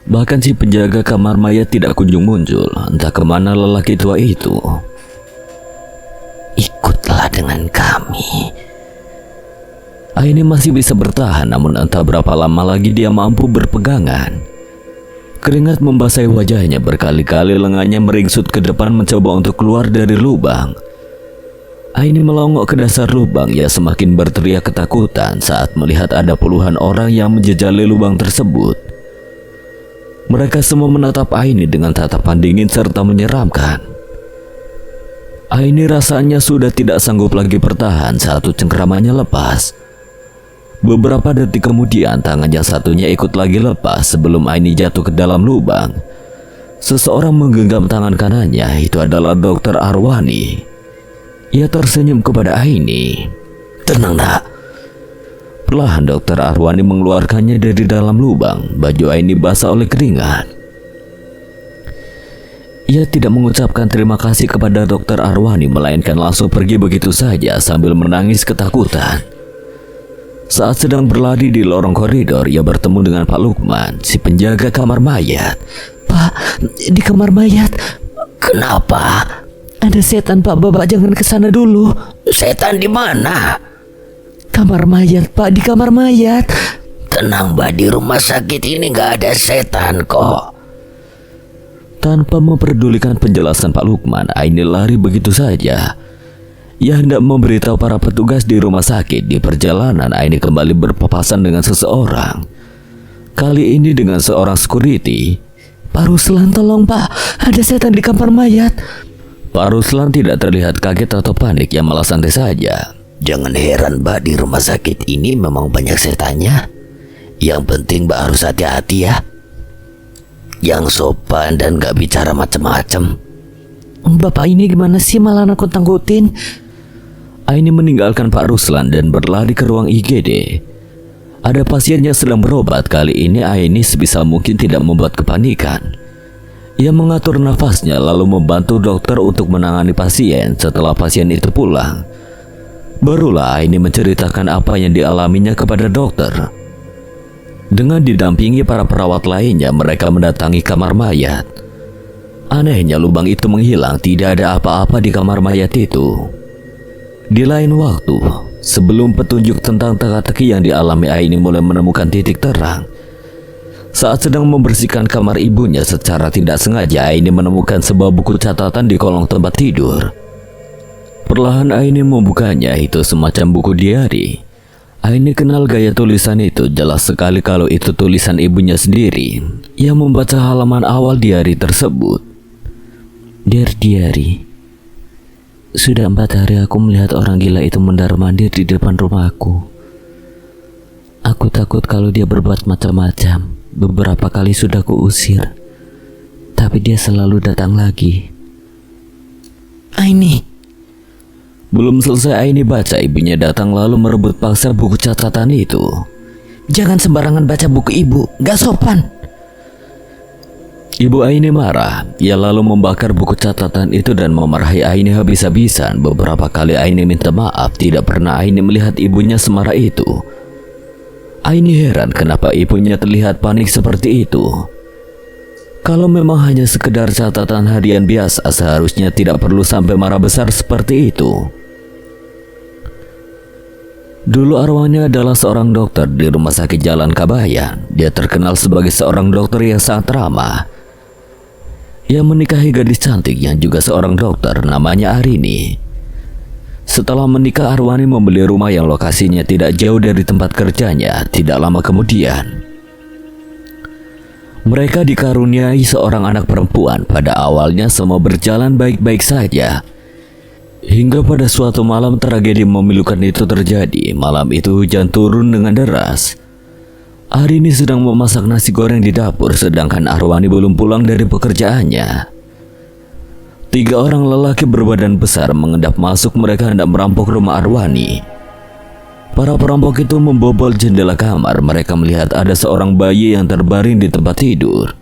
Bahkan si penjaga kamar mayat tidak kunjung muncul. Entah kemana lelaki tua itu. Ikutlah dengan kami. Aini masih bisa bertahan, namun entah berapa lama lagi dia mampu berpegangan. Keringat membasahi wajahnya, berkali-kali lengannya meringsut ke depan mencoba untuk keluar dari lubang. Aini melongok ke dasar lubang. Ia semakin berteriak ketakutan saat melihat ada puluhan orang yang menjejali lubang tersebut. Mereka semua menatap Aini dengan tatapan dingin serta menyeramkan. Aini rasanya sudah tidak sanggup lagi bertahan saat cengkeramannya lepas. Beberapa detik kemudian tangan yang satunya ikut lagi lepas sebelum Aini jatuh ke dalam lubang. Seseorang menggenggam tangan kanannya. Itu adalah Dokter Arwani. Ia tersenyum kepada Aini. Tenang nak. Perlahan Dokter Arwani mengeluarkannya dari dalam lubang. Baju Aini basah oleh keringat. Ia tidak mengucapkan terima kasih kepada Dokter Arwani, melainkan langsung pergi begitu saja sambil menangis ketakutan. Saat sedang berlari di lorong koridor, ia bertemu dengan Pak Lukman, si penjaga kamar mayat. Pak, di kamar mayat. Kenapa? Ada setan, Pak. Bapak jangan ke sana dulu. Setan di mana? Kamar mayat, Pak. Di kamar mayat. Tenang, Mbak. Di rumah sakit ini nggak ada setan kok. Tanpa memperdulikan penjelasan Pak Lukman, Aini lari begitu saja. Ia hendak memberitahu para petugas di rumah sakit. Di perjalanan, Aini kembali berpapasan dengan seseorang. Kali ini dengan seorang security. Pak Ruslan, tolong Pak, ada setan di kamar mayat. Pak Ruslan tidak terlihat kaget atau panik. Ia malah santai saja. Jangan heran Mbak, di rumah sakit ini memang banyak setannya. Yang penting Mbak harus hati-hati ya. yang sopan dan gak bicara macem-macem. Bapak ini gimana sih malah nakut-nakutin? Aini meninggalkan Pak Ruslan dan berlari ke ruang IGD. Ada pasien yang sedang berobat. Kali ini Aini sebisa mungkin tidak membuat kepanikan. Ia mengatur nafasnya lalu membantu dokter untuk menangani pasien. Setelah pasien itu pulang, barulah Aini menceritakan apa yang dialaminya kepada dokter. Dengan didampingi para perawat lainnya, mereka mendatangi kamar mayat. Anehnya lubang itu menghilang, tidak ada apa-apa di kamar mayat itu. Di lain waktu, sebelum petunjuk tentang teka-teki yang dialami Aini mulai menemukan titik terang, saat sedang membersihkan kamar ibunya secara tidak sengaja, Aini menemukan sebuah buku catatan di kolong tempat tidur. Perlahan Aini membukanya, itu semacam buku diari. Aini kenal gaya tulisan itu, jelas sekali kalau itu tulisan ibunya sendiri. Ia membaca halaman awal diari tersebut. Dear Diary, sudah 4 hari aku melihat orang gila itu mondar-mandir di depan rumahku. Aku takut kalau dia berbuat macam-macam. Beberapa kali sudah kuusir, tapi dia selalu datang lagi. Aini. Belum selesai Aini baca, ibunya datang lalu merebut paksa buku catatan itu. Jangan sembarangan baca buku ibu, gak sopan. Ibu Aini marah. Ia lalu membakar buku catatan itu dan memarahi Aini habis-habisan. Beberapa kali Aini minta maaf, tidak pernah Aini melihat ibunya semarah itu. Aini heran kenapa ibunya terlihat panik seperti itu. Kalau memang hanya sekedar catatan harian biasa, seharusnya tidak perlu sampai marah besar seperti itu. Dulu arwahnya adalah seorang dokter di Rumah Sakit Jalan Kabayan. Dia terkenal sebagai seorang dokter yang sangat ramah. Ia menikahi gadis cantik yang juga seorang dokter, namanya Arini. Setelah menikah, Arwani membeli rumah yang lokasinya tidak jauh dari tempat kerjanya. Tidak lama kemudian, mereka dikaruniai seorang anak perempuan. Pada awalnya semua berjalan baik-baik saja, hingga pada suatu malam tragedi memilukan itu terjadi. Malam itu hujan turun dengan deras. Arini sedang memasak nasi goreng di dapur, sedangkan Arwani belum pulang dari pekerjaannya. 3 orang lelaki berbadan besar mengendap masuk. Mereka hendak merampok rumah Arwani. Para perampok itu membobol jendela kamar. Mereka melihat ada seorang bayi yang terbaring di tempat tidur.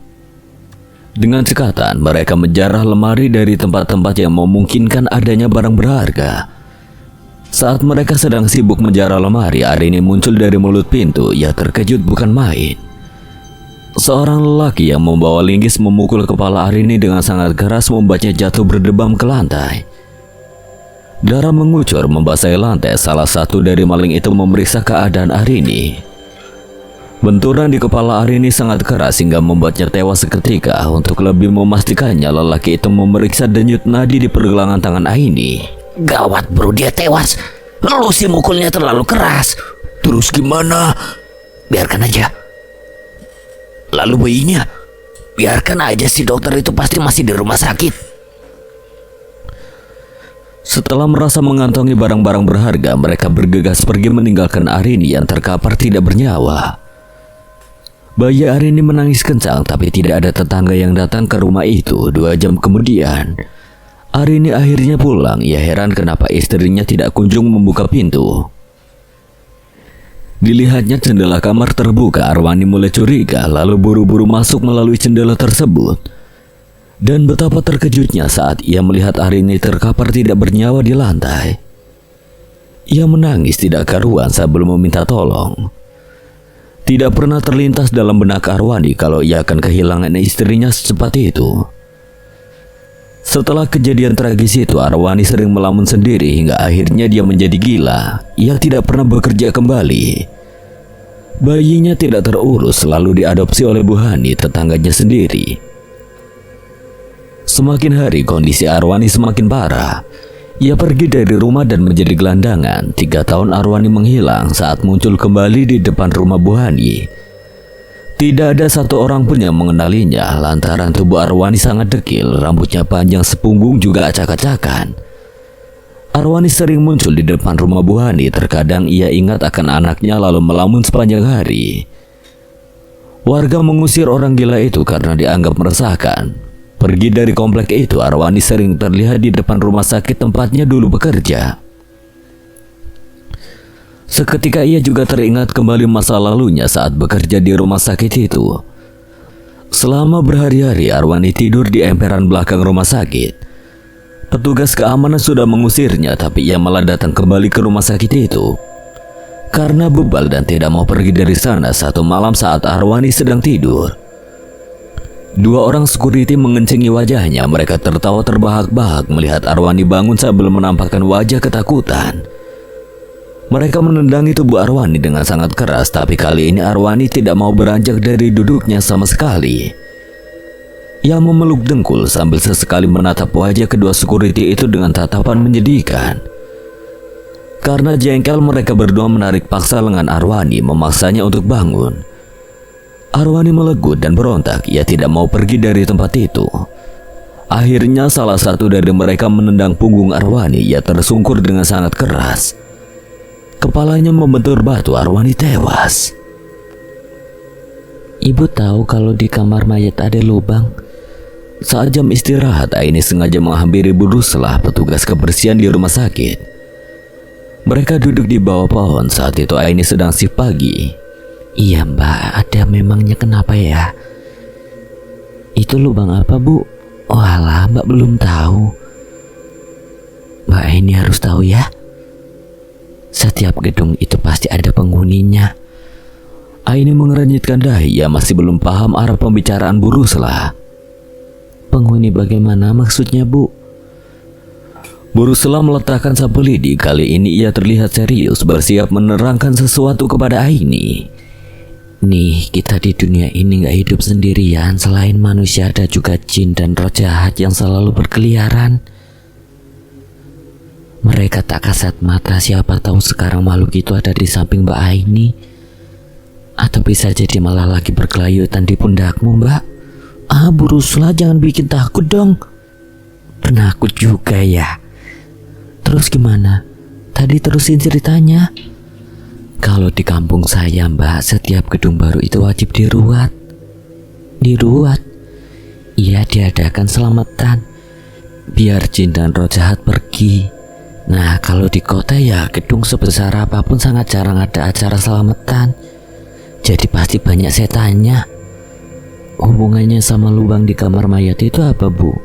Dengan cekatan, mereka menjarah lemari dari tempat-tempat yang memungkinkan adanya barang berharga. Saat mereka sedang sibuk menjarah lemari, Arini muncul dari mulut pintu. Ia terkejut bukan main. Seorang lelaki yang membawa linggis memukul kepala Arini dengan sangat keras, membuatnya jatuh berdebam ke lantai. Darah mengucur membasahi lantai. Salah satu dari maling itu memeriksa keadaan Arini. Benturan di kepala Arini sangat keras hingga membuatnya tewas seketika. Untuk lebih memastikannya, lelaki itu memeriksa denyut nadi di pergelangan tangan Aini. Gawat bro, dia tewas. Lalu si mukulnya terlalu keras. Terus gimana? Biarkan aja. Lalu bayinya? Biarkan aja, si dokter itu pasti masih di rumah sakit. Setelah merasa mengantongi barang-barang berharga, mereka bergegas pergi meninggalkan Arini yang terkapar tidak bernyawa. Bayi Arini menangis kencang, tapi tidak ada tetangga yang datang ke rumah itu. 2 jam kemudian, Arini akhirnya pulang. Ia heran kenapa istrinya tidak kunjung membuka pintu. Dilihatnya jendela kamar terbuka. Arwani mulai curiga, lalu buru-buru masuk melalui jendela tersebut. Dan betapa terkejutnya saat ia melihat Arini terkapar tidak bernyawa di lantai. Ia menangis tidak karuan sebelum meminta tolong. Tidak pernah terlintas dalam benak Arwani kalau ia akan kehilangan istrinya secepat itu. Setelah kejadian tragis itu, Arwani sering melamun sendiri hingga akhirnya dia menjadi gila. Ia tidak pernah bekerja kembali. Bayinya tidak terurus, lalu diadopsi oleh Bu Hani, tetangganya sendiri. Semakin hari kondisi Arwani semakin parah. Ia pergi dari rumah dan menjadi gelandangan. 3 tahun Arwani menghilang. Saat muncul kembali di depan rumah Bu Hani, tidak ada satu orang pun yang mengenalinya lantaran tubuh Arwani sangat dekil, rambutnya panjang sepunggung juga acak-acakan. Arwani sering muncul di depan rumah Bu Hani. Terkadang ia ingat akan anaknya lalu melamun sepanjang hari. Warga mengusir orang gila itu karena dianggap meresahkan. Pergi dari komplek itu, Arwani sering terlihat di depan rumah sakit tempatnya dulu bekerja. Seketika ia juga teringat kembali masa lalunya saat bekerja di rumah sakit itu. Selama berhari-hari Arwani tidur di emperan belakang rumah sakit. Petugas keamanan sudah mengusirnya, tapi ia malah datang kembali ke rumah sakit itu. Karena bebal dan tidak mau pergi dari sana satu malam saat Arwani sedang tidur. Dua orang security mengencengi wajahnya. Mereka tertawa terbahak-bahak melihat Arwani bangun sambil menampakkan wajah ketakutan. Mereka menendangi tubuh Arwani dengan sangat keras, tapi kali ini Arwani tidak mau beranjak dari duduknya sama sekali. Ia memeluk dengkul sambil sesekali menatap wajah kedua security itu dengan tatapan menyedihkan. Karena jengkel, mereka berdua menarik paksa lengan Arwani, memaksanya untuk bangun. Arwani melegut dan berontak. Ia tidak mau pergi dari tempat itu. Akhirnya salah satu dari mereka menendang punggung Arwani. Ia tersungkur dengan sangat keras. Kepalanya membentur batu. Arwani tewas. Ibu tahu kalau di kamar mayat ada lubang. Saat jam istirahat, Aini sengaja menghampiri Bu Ruslah, petugas kebersihan di rumah sakit. Mereka duduk di bawah pohon. Saat itu Aini sedang shift pagi. Iya mbak, ada memangnya kenapa ya? Itu lubang apa bu? Walah, mbak belum tahu. Mbak Aini harus tahu ya. Setiap gedung itu pasti ada penghuninya. Aini mengernyitkan dahi. Ia masih belum paham arah pembicaraan Bu Ruslah. Penghuni bagaimana maksudnya bu? Bu Ruslah meletakkan sapu lidi. Kali ini ia terlihat serius, bersiap menerangkan sesuatu kepada Aini. Nih, kita di dunia ini gak hidup sendirian. Selain manusia ada juga jin dan roh jahat yang selalu berkeliaran. Mereka tak kasat mata, siapa tahu sekarang makhluk itu ada di samping Mbak Aini. Atau bisa jadi malah lagi berkelayutan di pundakmu mbak. Bu Ruslah, jangan bikin takut dong. Penakut juga ya. Terus gimana? Tadi terusin ceritanya. Kalau di kampung saya mbak, setiap gedung baru itu wajib diruat. Diruat? Iya, diadakan selamatan biar jin dan roh jahat pergi. Nah, kalau di kota ya gedung sebesar apapun sangat jarang ada acara selamatan. Jadi pasti banyak setannya. Hubungannya sama lubang di kamar mayat itu apa bu?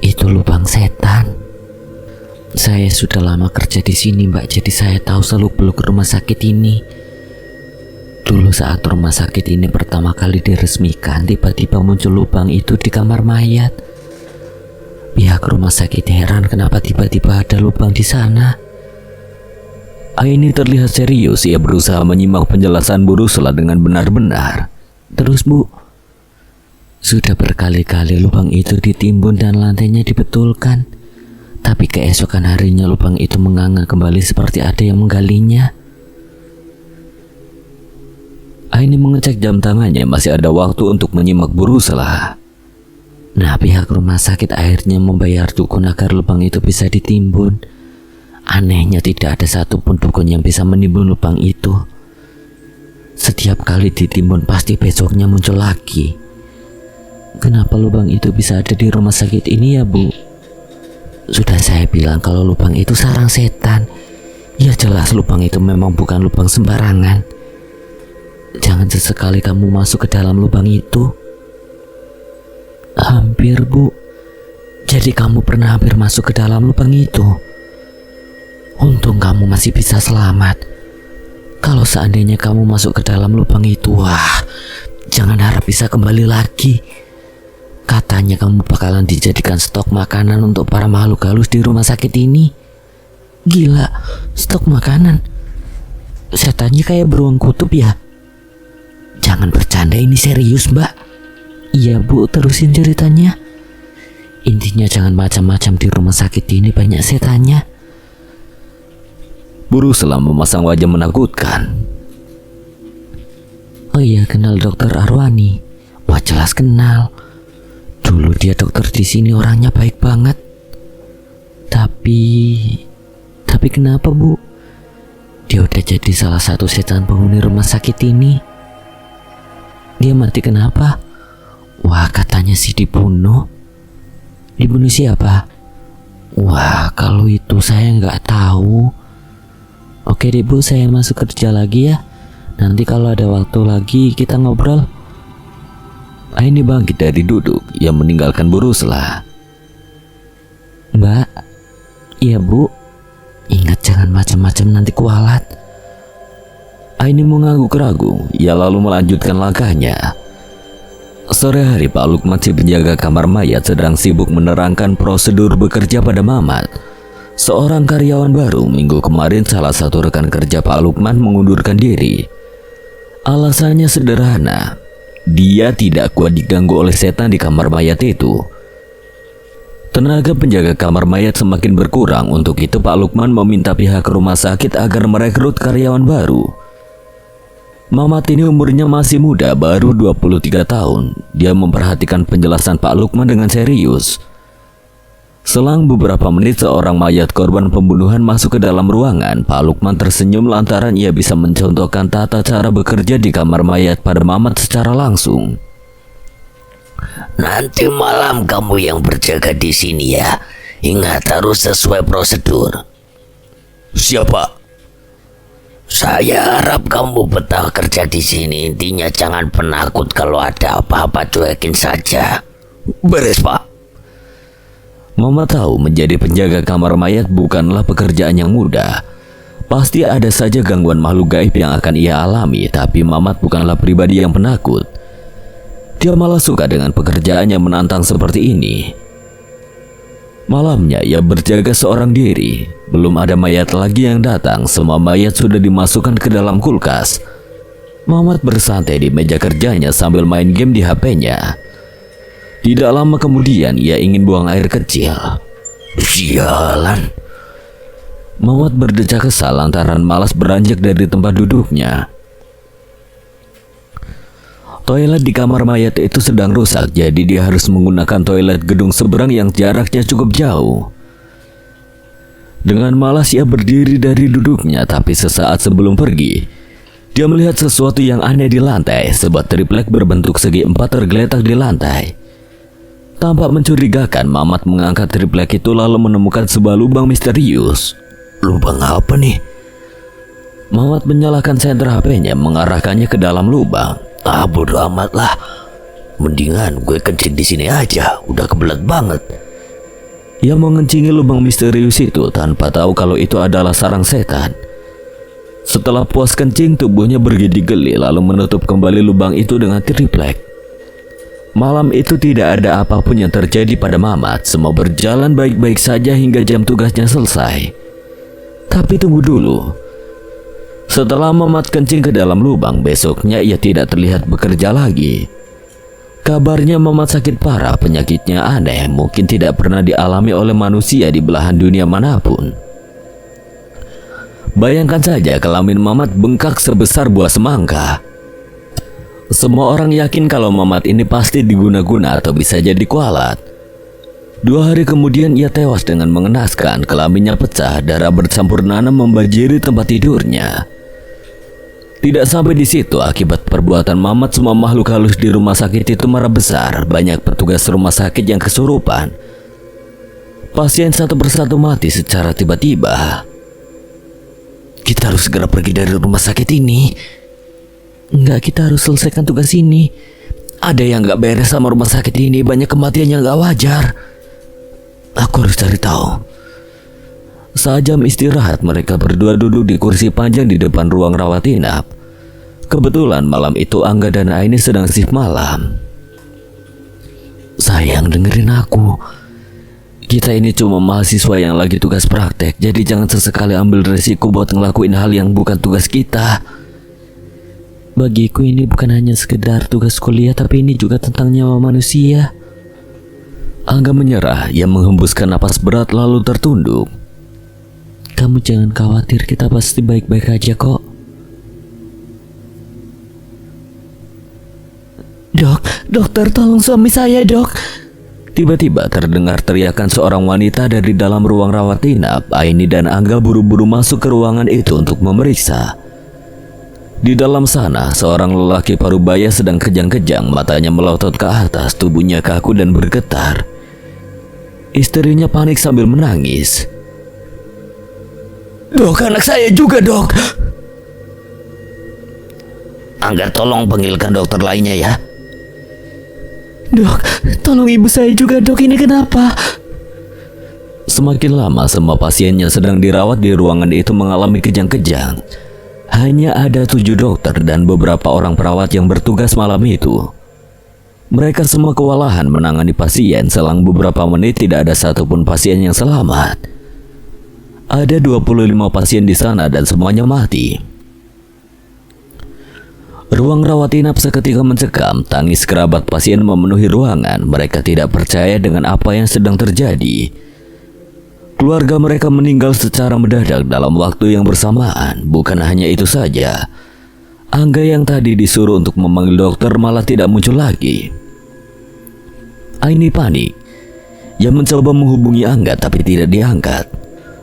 Itu lubang setan. Saya sudah lama kerja di sini mbak, jadi saya tahu seluk-beluk rumah sakit ini. Dulu saat rumah sakit ini pertama kali diresmikan, tiba-tiba muncul lubang itu di kamar mayat. Pihak rumah sakit heran kenapa tiba-tiba ada lubang di sana. Aini terlihat serius. Ia berusaha menyimak penjelasan Bu Ruslah dengan benar-benar. Terus bu, sudah berkali-kali lubang itu ditimbun dan lantainya dibetulkan. Tapi keesokan harinya lubang itu menganga kembali seperti ada yang menggalinya. Aini mengecek jam tangannya. Masih ada waktu untuk menyimak Bu Ruslah. Nah, pihak rumah sakit akhirnya membayar dukun agar lubang itu bisa ditimbun. Anehnya tidak ada satupun dukun yang bisa menimbun lubang itu. Setiap kali ditimbun pasti besoknya muncul lagi. Kenapa lubang itu bisa ada di rumah sakit ini ya bu? Sudah saya bilang kalau lubang itu sarang setan. Ya jelas lubang itu memang bukan lubang sembarangan. Jangan sesekali kamu masuk ke dalam lubang itu. Hampir bu. Jadi kamu pernah hampir masuk ke dalam lubang itu. Untung kamu masih bisa selamat. Kalau seandainya kamu masuk ke dalam lubang itu, wah, jangan harap bisa kembali lagi. Katanya kamu bakalan dijadikan stok makanan untuk para makhluk halus di rumah sakit ini. Gila, stok makanan. Setannya kayak beruang kutub ya. Jangan bercanda, ini serius mbak. Iya bu, terusin ceritanya. Intinya jangan macam-macam di rumah sakit ini, banyak setannya. Bu Ruslah memasang wajah menakutkan. Oh iya, kenal dokter Arwani? Wah jelas kenal. Dulu dia dokter di sini, orangnya baik banget. Tapi kenapa bu? Dia udah jadi salah satu setan penghuni rumah sakit ini. Dia mati kenapa? Wah, katanya sih dibunuh. Dibunuh siapa? Wah, kalau itu saya nggak tahu. Oke deh Bu, saya masuk kerja lagi ya. Nanti kalau ada waktu lagi kita ngobrol. Aini bangkit dari duduk. Ia meninggalkan Bu Rusla. Mbak, iya Bu. Ingat jangan macam-macam nanti kualat. Aini mengangguk ragu. Ia lalu melanjutkan langkahnya. Sore hari Pak Lukman si penjaga kamar mayat sedang sibuk menerangkan prosedur bekerja pada Mamat, seorang karyawan baru. Minggu kemarin salah satu rekan kerja Pak Lukman mengundurkan diri. Alasannya sederhana, dia tidak kuat diganggu oleh setan di kamar mayat itu. Tenaga penjaga kamar mayat semakin berkurang. Untuk itu Pak Lukman meminta pihak rumah sakit agar merekrut karyawan baru. Mamat ini umurnya masih muda, baru 23 tahun. Dia memperhatikan penjelasan Pak Lukman dengan serius. Selang beberapa menit seorang mayat korban pembunuhan masuk ke dalam ruangan. Pak Lukman tersenyum lantaran ia bisa mencontohkan tata cara bekerja di kamar mayat pada Mamat secara langsung. Nanti malam kamu yang berjaga di sini ya. Ingat harus sesuai prosedur. Siapa? Saya harap kamu betah kerja di sini. Intinya jangan penakut, kalau ada apa-apa cuekin saja. Beres Pak. Mamat tahu menjadi penjaga kamar mayat bukanlah pekerjaan yang mudah. Pasti ada saja gangguan makhluk gaib yang akan ia alami. Tapi Mamat bukanlah pribadi yang penakut. Dia malah suka dengan pekerjaan yang menantang seperti ini. Malamnya ia berjaga seorang diri. Belum ada mayat lagi yang datang. Semua mayat sudah dimasukkan ke dalam kulkas. Mamat bersantai di meja kerjanya sambil main game di HP-nya. Tidak lama kemudian ia ingin buang air kecil. Sialan. Mamat berdecak kesal lantaran malas beranjak dari tempat duduknya. Toilet di kamar mayat itu sedang rusak, jadi dia harus menggunakan toilet gedung seberang yang jaraknya cukup jauh. Dengan malas ia berdiri dari duduknya, tapi sesaat sebelum pergi, dia melihat sesuatu yang aneh di lantai. Sebuah triplek berbentuk segi empat tergeletak di lantai. Tampak mencurigakan, Mamat mengangkat triplek itu lalu menemukan sebuah lubang misterius. Lubang apa nih? Mamat menyalakan senter HP-nya, mengarahkannya ke dalam lubang. Bodo amat lah. Mendingan gue kencing di sini aja. Udah kebelet banget. Ia mengencingi lubang misterius itu tanpa tahu kalau itu adalah sarang setan. Setelah puas kencing, tubuhnya bergedi-geli lalu menutup kembali lubang itu dengan triplek. Malam itu tidak ada apapun yang terjadi pada Mamat. Semua berjalan baik-baik saja hingga jam tugasnya selesai. Tapi tunggu dulu. Setelah Mamat kencing ke dalam lubang, besoknya ia tidak terlihat bekerja lagi. Kabarnya Mamat sakit parah, penyakitnya aneh, mungkin tidak pernah dialami oleh manusia di belahan dunia manapun. Bayangkan saja kelamin Mamat bengkak sebesar buah semangka. Semua orang yakin kalau Mamat ini pasti diguna-guna atau bisa jadi kualat. 2 hari kemudian ia tewas dengan mengenaskan. Kelaminnya pecah, darah bercampur nanah membanjiri tempat tidurnya. Tidak sampai di situ, akibat perbuatan Mamat semua makhluk halus di rumah sakit itu marah besar. Banyak petugas rumah sakit yang kesurupan. Pasien satu persatu mati secara tiba-tiba. Kita harus segera pergi dari rumah sakit ini. Enggak, kita harus selesaikan tugas ini. Ada yang gak beres sama rumah sakit ini. Banyak kematian yang gak wajar. Aku harus cari tahu. Saat jam istirahat, mereka berdua duduk di kursi panjang di depan ruang rawat inap. Kebetulan malam itu Angga dan Aini sedang shift malam. Sayang, dengerin aku. Kita ini cuma mahasiswa yang lagi tugas praktek, jadi jangan sesekali ambil resiko buat ngelakuin hal yang bukan tugas kita. Bagiku ini bukan hanya sekedar tugas kuliah, tapi ini juga tentang nyawa manusia. Angga menyerah. Ia menghembuskan napas berat lalu tertunduk. Kamu jangan khawatir, kita pasti baik-baik aja kok. Dokter tolong suami saya, dok. Tiba-tiba terdengar teriakan seorang wanita dari dalam ruang rawat inap. Aini dan Angga buru-buru masuk ke ruangan itu untuk memeriksa. Di dalam sana, seorang lelaki parubaya sedang kejang-kejang, matanya melotot ke atas, tubuhnya kaku dan bergetar. Istrinya panik sambil menangis. Dok, anak saya juga, Dok. Angga, tolong panggilkan dokter lainnya ya. Dok, tolong ibu saya juga dok, ini kenapa? Semakin lama semua pasien yang sedang dirawat di ruangan itu mengalami kejang-kejang. Hanya ada 7 dokter dan beberapa orang perawat yang bertugas malam itu. Mereka semua kewalahan menangani pasien. Selang beberapa menit tidak ada satupun pasien yang selamat. Ada 25 pasien di sana dan semuanya mati. Ruang rawat inap seketika mencekam. Tangis kerabat pasien memenuhi ruangan. Mereka tidak percaya dengan apa yang sedang terjadi. Keluarga mereka meninggal secara mendadak dalam waktu yang bersamaan. Bukan hanya itu saja, Angga yang tadi disuruh untuk memanggil dokter malah tidak muncul lagi. Aini panik. Ia mencoba menghubungi Angga tapi tidak diangkat.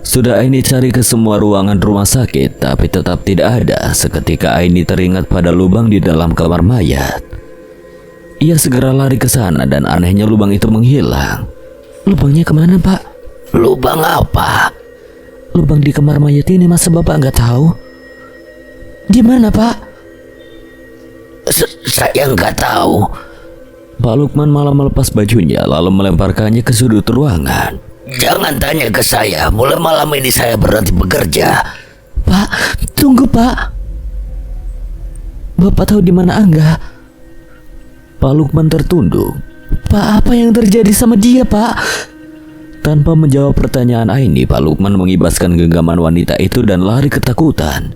Sudah Aini cari ke semua ruangan rumah sakit tapi tetap tidak ada. Seketika Aini teringat pada lubang di dalam kamar mayat. Ia segera lari ke sana dan anehnya lubang itu menghilang. Lubangnya kemana pak? Lubang apa? Lubang di kamar mayat ini masa bapak nggak tahu? Di mana pak? Saya nggak tahu. Pak Lukman malah melepas bajunya lalu melemparkannya ke sudut ruangan. Jangan tanya ke saya, mulai malam ini saya berhenti bekerja. Pak, tunggu pak. Bapak tahu di mana Angga? Pak Lukman tertunduk. Pak, apa yang terjadi sama dia pak? Tanpa menjawab pertanyaan Aini, Pak Lukman mengibaskan genggaman wanita itu dan lari ketakutan.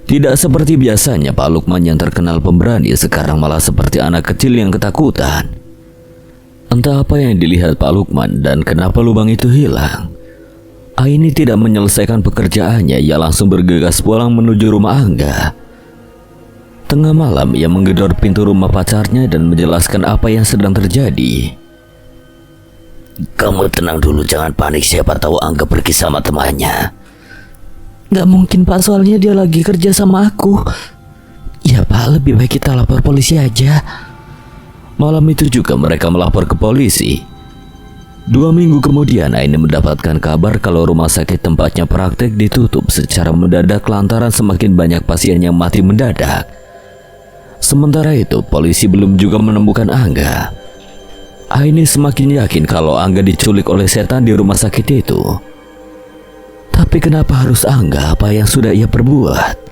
Tidak seperti biasanya Pak Lukman yang terkenal pemberani sekarang malah seperti anak kecil yang ketakutan. Entah apa yang dilihat Pak Lukman dan kenapa lubang itu hilang. Aini tidak menyelesaikan pekerjaannya, ia langsung bergegas pulang menuju rumah Angga. Tengah malam ia menggedor pintu rumah pacarnya dan menjelaskan apa yang sedang terjadi. Kamu tenang dulu, jangan panik, siapa tahu Angga pergi sama temannya. Gak mungkin pak, soalnya dia lagi kerja sama aku. Ya pak, lebih baik kita lapor polisi aja. Malam itu juga mereka melapor ke polisi. 2 minggu kemudian Aini mendapatkan kabar kalau rumah sakit tempatnya praktek ditutup secara mendadak lantaran semakin banyak pasien yang mati mendadak. Sementara itu polisi belum juga menemukan Angga. Aini semakin yakin kalau Angga diculik oleh setan di rumah sakit itu. Tapi kenapa harus Angga? Apa yang sudah ia perbuat?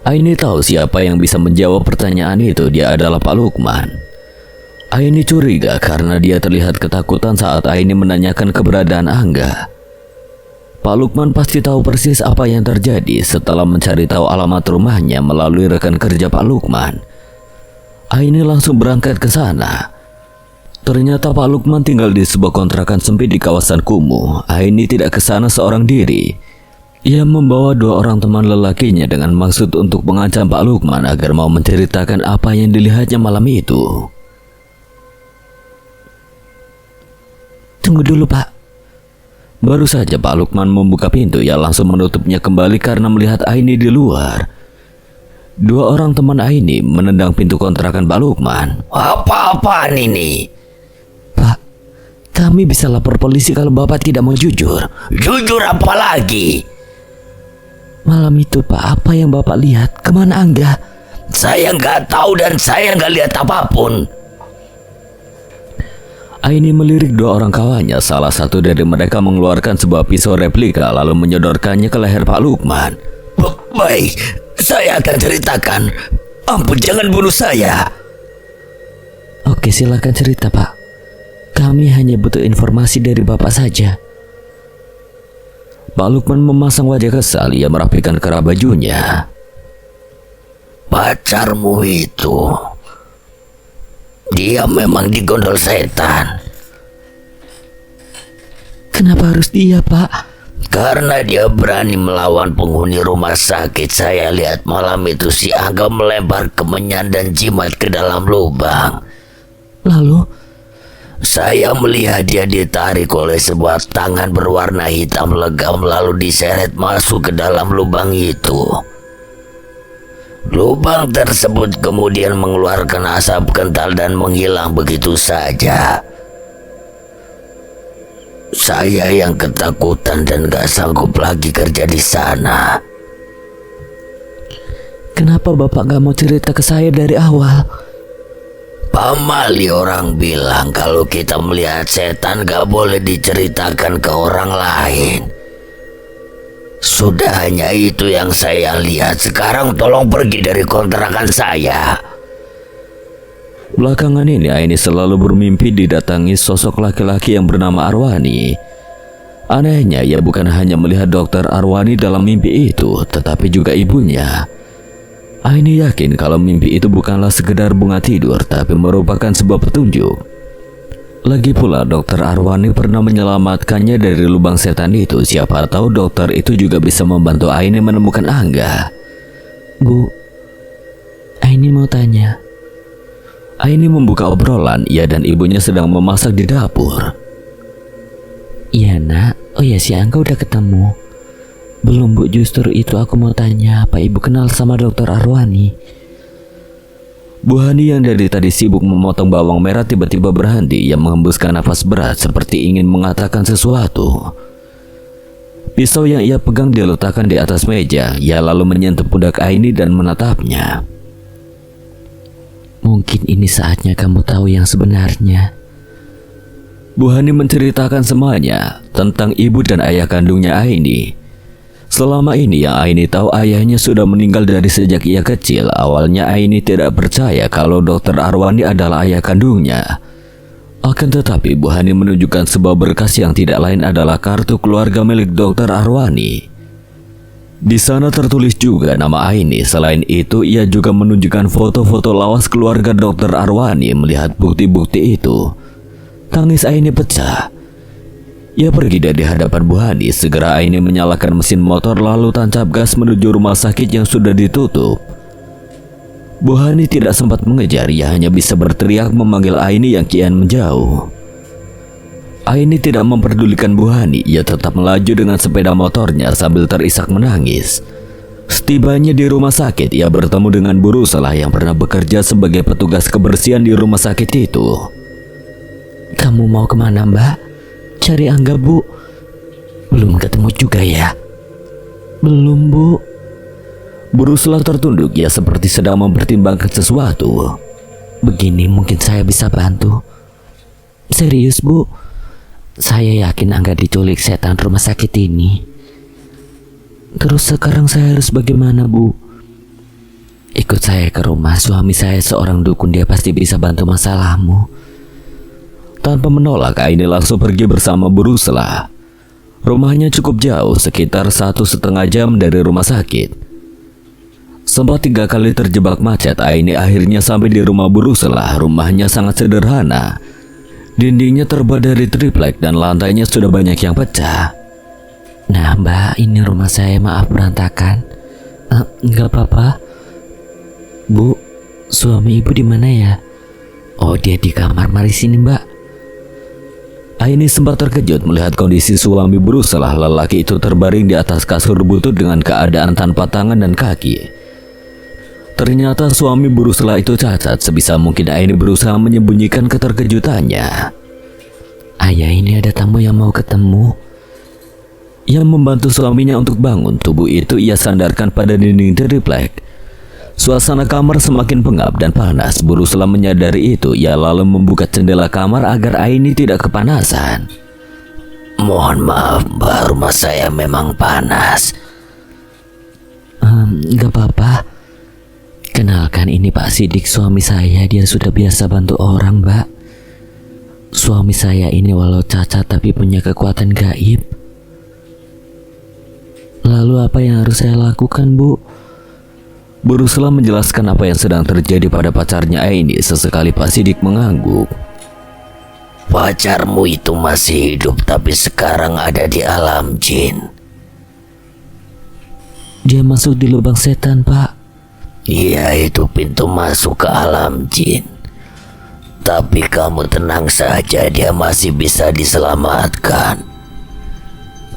Aini tahu siapa yang bisa menjawab pertanyaan itu. Dia adalah Pak Lukman. Aini curiga karena dia terlihat ketakutan saat Aini menanyakan keberadaan Angga. Pak Lukman pasti tahu persis apa yang terjadi. Setelah mencari tahu alamat rumahnya melalui rekan kerja Pak Lukman, Aini langsung berangkat ke sana. Ternyata Pak Lukman tinggal di sebuah kontrakan sempit di kawasan kumuh. Aini tidak ke sana seorang diri. Ia membawa 2 orang teman lelakinya dengan maksud untuk mengancam Pak Lukman agar mau menceritakan apa yang dilihatnya malam itu. Tunggu dulu pak. Baru saja Pak Lukman membuka pintu, ia langsung menutupnya kembali karena melihat Aini di luar. 2 orang teman Aini menendang pintu kontrakan Pak Lukman. Apa-apaan ini? Pak, kami bisa lapor polisi kalau bapak tidak mau jujur. Jujur apa lagi? Malam itu pak, apa yang bapak lihat? Kemana Angga? Saya nggak tahu dan saya nggak lihat apapun. Aini melirik 2 orang kawannya. Salah satu dari mereka mengeluarkan sebuah pisau replika lalu menyodorkannya ke leher Pak Lukman. Baik, saya akan ceritakan. Ampun, jangan bunuh saya. Oke, silakan cerita pak. Kami hanya butuh informasi dari bapak saja. Pak Lukman memasang wajah kesal. Ia merapikan kerah bajunya. Pacarmu itu, dia memang digondol setan. Kenapa harus dia pak? Karena dia berani melawan penghuni rumah sakit. Saya lihat malam itu si Angga melempar kemenyan dan jimat ke dalam lubang. Lalu Saya melihat dia ditarik oleh sebuah tangan berwarna hitam legam lalu diseret masuk ke dalam lubang itu. Lubang tersebut kemudian mengeluarkan asap kental dan menghilang begitu saja. Saya yang ketakutan dan gak sanggup lagi kerja di sana. Kenapa Bapak gak mau cerita ke saya dari awal? Pamali orang bilang kalau kita melihat setan gak boleh diceritakan ke orang lain. Sudah hanya itu yang saya lihat. Sekarang tolong pergi dari kontrakan saya. Belakangan ini Aini selalu bermimpi didatangi sosok laki-laki yang bernama Arwani. Anehnya ia bukan hanya melihat dokter Arwani dalam mimpi itu, tetapi juga ibunya. Aini yakin kalau mimpi itu bukanlah sekedar bunga tidur, tapi merupakan sebuah petunjuk. Lagi pula dokter Arwani pernah menyelamatkannya dari lubang setan itu. Siapa tahu dokter itu juga bisa membantu Aini menemukan Angga. Bu, Aini mau tanya. Aini membuka obrolan, ia dan ibunya sedang memasak di dapur. Iya nak, oh ya si Angga udah ketemu. Belum Bu, justru itu aku mau tanya, apa ibu kenal sama dokter Arwani? Bu Hani yang dari tadi sibuk memotong bawang merah tiba-tiba berhenti. Ia menghembuskan nafas berat seperti ingin mengatakan sesuatu. Pisau yang ia pegang diletakkan di atas meja. Ia lalu menyentuh pundak Aini dan menatapnya. Mungkin ini saatnya kamu tahu yang sebenarnya. Bu Hani menceritakan semuanya tentang ibu dan ayah kandungnya Aini. Selama ini yang Aini tahu ayahnya sudah meninggal dari sejak ia kecil. Awalnya Aini tidak percaya kalau dokter Arwani adalah ayah kandungnya. Akan tetapi Bu Hani menunjukkan sebuah berkas yang tidak lain adalah kartu keluarga milik dokter Arwani. Di sana tertulis juga nama Aini. Selain itu ia juga menunjukkan foto-foto lawas keluarga dokter Arwani. Melihat bukti-bukti itu, tangis Aini pecah. Ia pergi dari hadapan Bu Hani. Segera Aini menyalakan mesin motor lalu tancap gas menuju rumah sakit yang sudah ditutup. Bu Hani tidak sempat mengejar. Ia hanya bisa berteriak memanggil Aini yang kian menjauh. Aini tidak memperdulikan Bu Hani. Ia tetap melaju dengan sepeda motornya sambil terisak menangis. Setibanya di rumah sakit, ia bertemu dengan Bu Ruslah yang pernah bekerja sebagai petugas kebersihan di rumah sakit itu. Kamu mau kemana Mbak? Cari Angga Bu. Belum ketemu juga ya? Belum Bu. Bu Ruslah tertunduk. Ia seperti sedang mempertimbangkan sesuatu. Begini mungkin saya bisa bantu. Serius Bu, saya yakin Angga diculik setan rumah sakit ini. Terus sekarang saya harus bagaimana Bu? Ikut saya ke rumah, suami saya seorang dukun, dia pasti bisa bantu masalahmu. Tanpa menolak, Aini langsung pergi bersama Bu Ruslah. Rumahnya cukup jauh, sekitar 1,5 jam dari rumah sakit. Sempat 3 kali terjebak macet, Aini akhirnya sampai di rumah Bu Ruslah. Rumahnya sangat sederhana. Dindingnya terbuat dari triplek dan lantainya sudah banyak yang pecah. Nah Mbak, ini rumah saya, maaf berantakan. Enggak apa-apa. Bu, suami ibu di mana ya? Oh, dia di kamar, mari sini Mbak. Aini sempat terkejut melihat kondisi suami Bu Ruslah. Lelaki itu terbaring di atas kasur butut dengan keadaan tanpa tangan dan kaki. Ternyata suami Bu Ruslah itu cacat. Sebisa mungkin Aini berusaha menyembunyikan keterkejutannya. Ayah, ini ada tamu yang mau ketemu. Ia membantu suaminya untuk bangun. Tubuh itu ia sandarkan pada dinding triplek. Suasana kamar semakin pengap dan panas. Bu Ruslah menyadari itu. Ia lalu membuka jendela kamar agar Aini tidak kepanasan. Mohon maaf Mbak, rumah saya memang panas. Gak apa-apa. Kenalkan, ini Pak Sidik, suami saya. Dia sudah biasa bantu orang Mbak. Suami saya ini walau cacat tapi punya kekuatan gaib. Lalu apa yang harus saya lakukan Bu? Bu Ruslah menjelaskan apa yang sedang terjadi pada pacarnya Aini. Sesekali Pak Sidik mengangguk. Pacarmu itu masih hidup tapi sekarang ada di alam jin. Dia masuk di lubang setan Pak. Iya, itu pintu masuk ke alam jin. Tapi kamu tenang saja, dia masih bisa diselamatkan.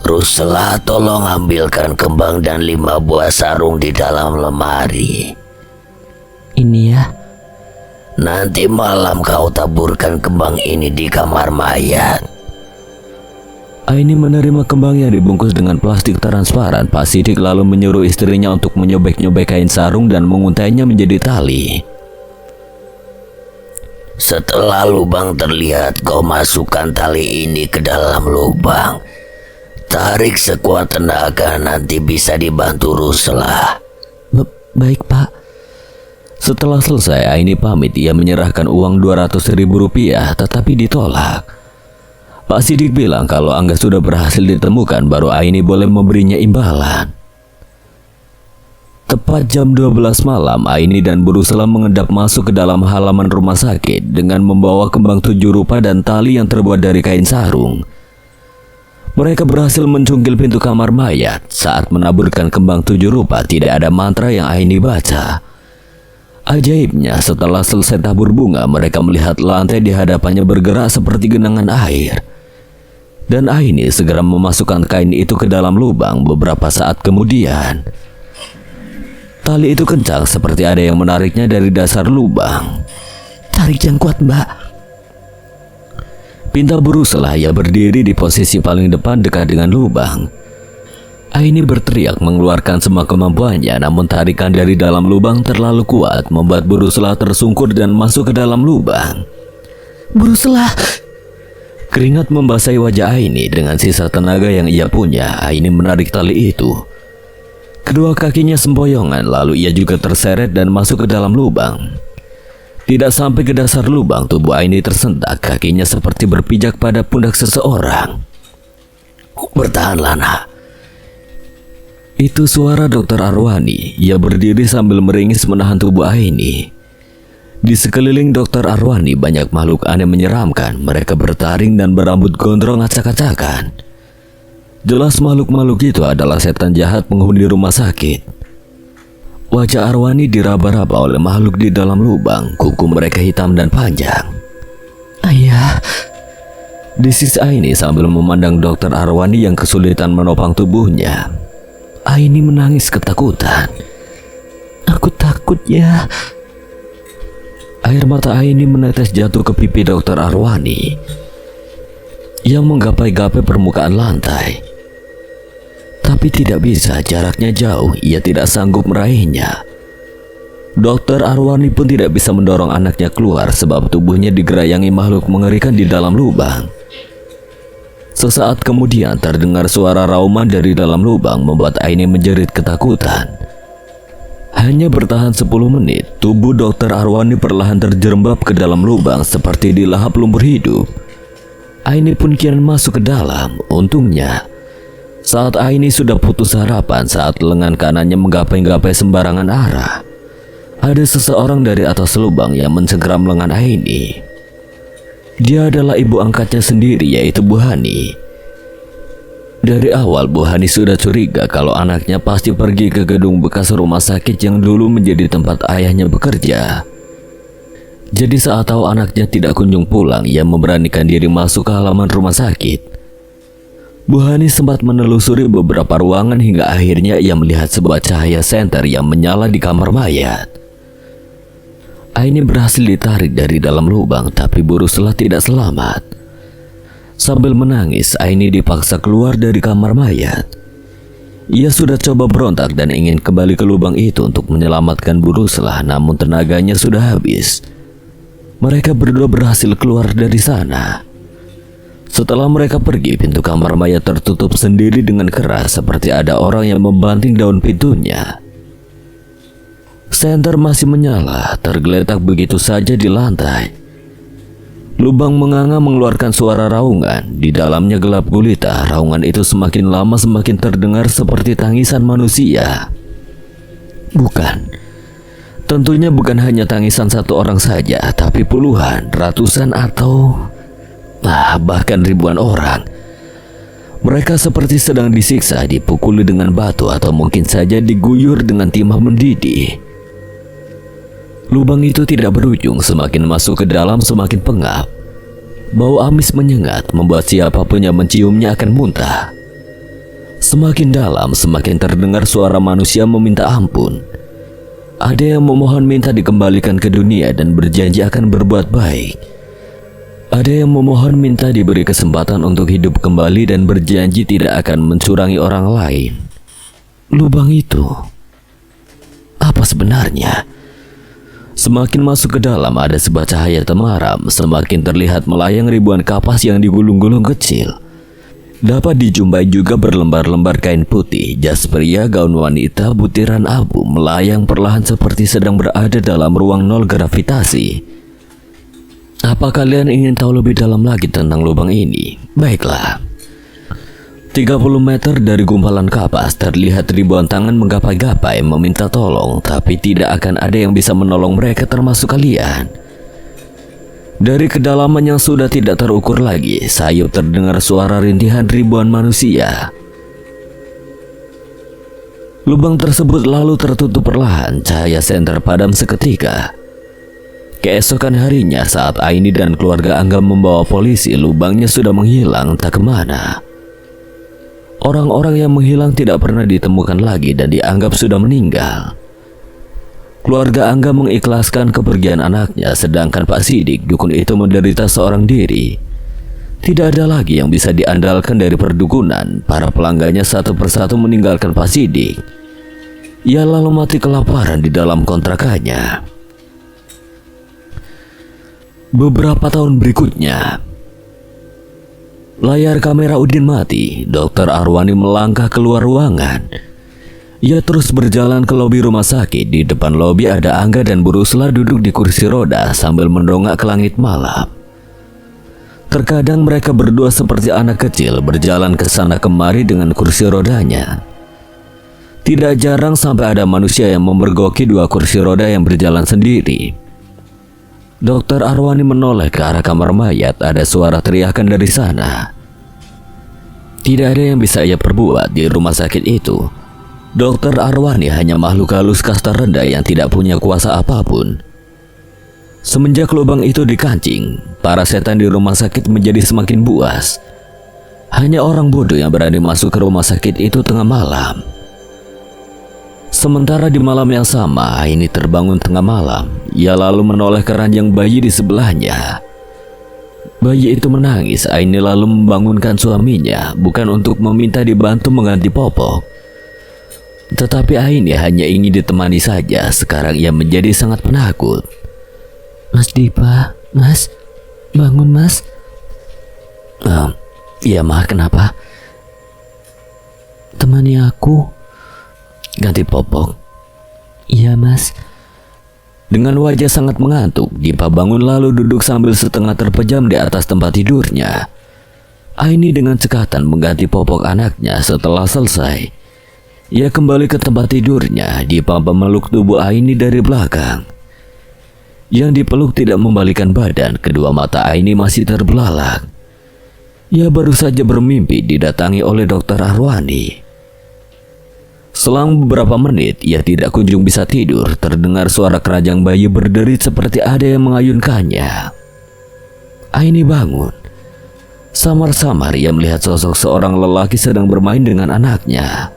Rusla, tolong ambilkan kembang dan 5 buah sarung di dalam lemari. Ini ya. Nanti malam kau taburkan kembang ini di kamar mayat. Aini menerima kembang yang dibungkus dengan plastik transparan. Pak Sidik lalu menyuruh istrinya untuk menyobek-nyobek kain sarung dan menguntainya menjadi tali. Setelah lubang terlihat, kau masukkan tali ini ke dalam lubang. Tarik sekuat tenaga, nanti bisa dibantu Rusla. Baik, Pak. Setelah selesai, Aini pamit. Ia menyerahkan uang 200.000 rupiah, tetapi ditolak. Pak Sidik bilang kalau Angga sudah berhasil ditemukan, baru Aini boleh memberinya imbalan. Tepat jam 12 malam, Aini dan Bu Rusla mengendap masuk ke dalam halaman rumah sakit dengan membawa kembang 7 rupa dan tali yang terbuat dari kain sarung. Mereka berhasil mencungkil pintu kamar mayat. Saat menaburkan kembang 7 rupa, tidak ada mantra yang Aini baca. Ajaibnya, setelah selesai tabur bunga, mereka melihat lantai di hadapannya bergerak seperti genangan air. Dan Aini segera memasukkan kain itu ke dalam lubang. Beberapa saat kemudian, tali itu kencang seperti ada yang menariknya dari dasar lubang. Tarik yang kuat, Mbak. Pinta Bu Rusla, ia berdiri di posisi paling depan dekat dengan lubang. Aini berteriak mengeluarkan semua kemampuannya, namun tarikan dari dalam lubang terlalu kuat membuat Bu Rusla tersungkur dan masuk ke dalam lubang. Bu Rusla. Keringat membasahi wajah Aini. Dengan sisa tenaga yang ia punya, Aini menarik tali itu. Kedua kakinya sempoyongan, lalu ia juga terseret dan masuk ke dalam lubang. Tidak sampai ke dasar lubang, tubuh Aini tersentak. Kakinya seperti berpijak pada pundak seseorang. Bertahanlah, nak. Itu suara Dokter Arwani. Ia berdiri sambil meringis menahan tubuh Aini. Di sekeliling Dokter Arwani banyak makhluk aneh menyeramkan. Mereka bertaring dan berambut gondrong acak-acakan. Jelas makhluk-makhluk itu adalah setan jahat penghuni rumah sakit. Wajah Arwani diraba-raba oleh makhluk di dalam lubang. Kuku mereka hitam dan panjang. Ayah. Desis Aini sambil memandang Dokter Arwani yang kesulitan menopang tubuhnya. Aini menangis ketakutan. Aku takut ya. Air mata Aini menetes jatuh ke pipi Dokter Arwani yang menggapai-gapai permukaan lantai. Tapi tidak bisa, jaraknya jauh. Ia tidak sanggup meraihnya. Dokter Arwani pun tidak bisa mendorong anaknya keluar sebab tubuhnya digerayangi makhluk mengerikan di dalam lubang. Sesaat kemudian terdengar suara rauman dari dalam lubang membuat Aini menjerit ketakutan. Hanya bertahan 10 menit, tubuh Dokter Arwani perlahan terjerembab ke dalam lubang seperti dilahap lumpur hidup. Aini pun kian masuk ke dalam. Untungnya, saat Aini sudah putus harapan, saat lengan kanannya menggapai-gapai sembarangan arah, ada seseorang dari atas lubang yang mencengkeram lengan Aini. Dia adalah ibu angkatnya sendiri, yaitu Bu Hani. Dari awal Bu Hani sudah curiga kalau anaknya pasti pergi ke gedung bekas rumah sakit yang dulu menjadi tempat ayahnya bekerja. Jadi saat tahu anaknya tidak kunjung pulang, ia memberanikan diri masuk ke halaman rumah sakit. Bu Hani sempat menelusuri beberapa ruangan hingga akhirnya ia melihat sebuah cahaya senter yang menyala di kamar mayat. Aini berhasil ditarik dari dalam lubang, tapi Bu Rusla tidak selamat. Sambil menangis, Aini dipaksa keluar dari kamar mayat. Ia sudah coba berontak dan ingin kembali ke lubang itu untuk menyelamatkan Bu Rusla, namun tenaganya sudah habis. Mereka berdua berhasil keluar dari sana. Setelah mereka pergi, pintu kamar mayat tertutup sendiri dengan keras seperti ada orang yang membanting daun pintunya. Senter masih menyala, tergeletak begitu saja di lantai. Lubang menganga mengeluarkan suara raungan. Di dalamnya gelap gulita. Raungan itu semakin lama semakin terdengar seperti tangisan manusia. Bukan. Tentunya bukan hanya tangisan satu orang saja, tapi puluhan, ratusan atau bahkan ribuan orang. Mereka seperti sedang disiksa, dipukuli dengan batu atau mungkin saja diguyur dengan timah mendidih. Lubang itu tidak berujung, semakin masuk ke dalam semakin pengap. Bau amis menyengat membuat siapapun yang menciumnya akan muntah. Semakin dalam semakin terdengar suara manusia meminta ampun. Ada yang memohon minta dikembalikan ke dunia dan berjanji akan berbuat baik. Ada yang memohon minta diberi kesempatan untuk hidup kembali dan berjanji tidak akan mencurangi orang lain. Lubang itu apa sebenarnya? Semakin masuk ke dalam ada sebuah cahaya temaram, semakin terlihat melayang ribuan kapas yang digulung-gulung kecil. Dapat dijumpai juga berlembar-lembar kain putih, jas pria, gaun wanita, butiran abu melayang perlahan seperti sedang berada dalam ruang nol gravitasi. Apa kalian ingin tahu lebih dalam lagi tentang lubang ini? Baiklah. 30 meter dari gumpalan kapas terlihat ribuan tangan menggapai-gapai meminta tolong, tapi tidak akan ada yang bisa menolong mereka termasuk kalian. Dari kedalaman yang sudah tidak terukur lagi, sayup terdengar suara rintihan ribuan manusia. Lubang tersebut lalu tertutup perlahan, cahaya senter padam seketika. Keesokan harinya saat Aini dan keluarga Angga membawa polisi, lubangnya sudah menghilang tak kemana. Orang-orang yang menghilang tidak pernah ditemukan lagi dan dianggap sudah meninggal. Keluarga Angga mengikhlaskan kepergian anaknya, sedangkan Pak Sidik, dukun itu menderita seorang diri. Tidak ada lagi yang bisa diandalkan dari perdukunan. Para pelanggannya satu persatu meninggalkan Pak Sidik. Ia lalu mati kelaparan di dalam kontrakannya. Beberapa tahun berikutnya, layar kamera Udin mati. Dr. Arwani melangkah keluar ruangan. Ia terus berjalan ke lobi rumah sakit. Di depan lobi ada Angga dan Bu Rusla duduk di kursi roda sambil mendongak ke langit malam. Terkadang mereka berdua seperti anak kecil berjalan ke sana kemari dengan kursi rodanya. Tidak jarang sampai ada manusia yang memergoki dua kursi roda yang berjalan sendiri. Dr. Arwani menoleh ke arah kamar mayat. Ada suara teriakan dari sana. Tidak ada yang bisa ia perbuat di rumah sakit itu. Dr. Arwani hanya makhluk halus kasta rendah yang tidak punya kuasa apapun. Semenjak lubang itu dikancing, para setan di rumah sakit menjadi semakin buas. Hanya orang bodoh yang berani masuk ke rumah sakit itu tengah malam. Sementara di malam yang sama, Aini terbangun tengah malam. Ia lalu menoleh ke ranjang bayi di sebelahnya. Bayi itu menangis. Aini lalu membangunkan suaminya, bukan untuk meminta dibantu mengganti popok, tetapi Aini hanya ingin ditemani saja. Sekarang ia menjadi sangat penakut. Mas Dipa, Mas, bangun Mas. Iya mah, kenapa? Temani aku. Ganti popok? Iya Mas. Dengan wajah sangat mengantuk, Dipa bangun lalu duduk sambil setengah terpejam di atas tempat tidurnya. Aini dengan cekatan mengganti popok anaknya. Setelah selesai, ia kembali ke tempat tidurnya. Dipa memeluk tubuh Aini dari belakang. Yang dipeluk tidak membalikan badan. Kedua mata Aini masih terbelalak. Ia baru saja bermimpi didatangi oleh Dr. Arwani. Selang beberapa menit, ia tidak kunjung bisa tidur. Terdengar suara keranjang bayi berderit seperti ada yang mengayunkannya. Aini bangun. Samar-samar ia melihat sosok seorang lelaki sedang bermain dengan anaknya.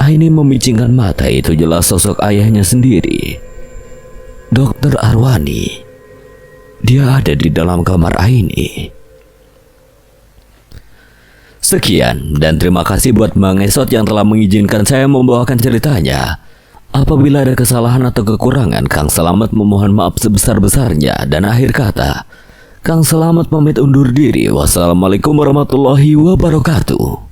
Aini memicingkan mata. Itu jelas sosok ayahnya sendiri, Dr. Arwani. Dia ada di dalam kamar Aini. Sekian dan terima kasih buat Bang Esot yang telah mengizinkan saya membawakan ceritanya. Apabila ada kesalahan atau kekurangan, Kang Selamat memohon maaf sebesar-besarnya. Dan akhir kata, Kang Selamat pamit undur diri. Wassalamualaikum warahmatullahi wabarakatuh.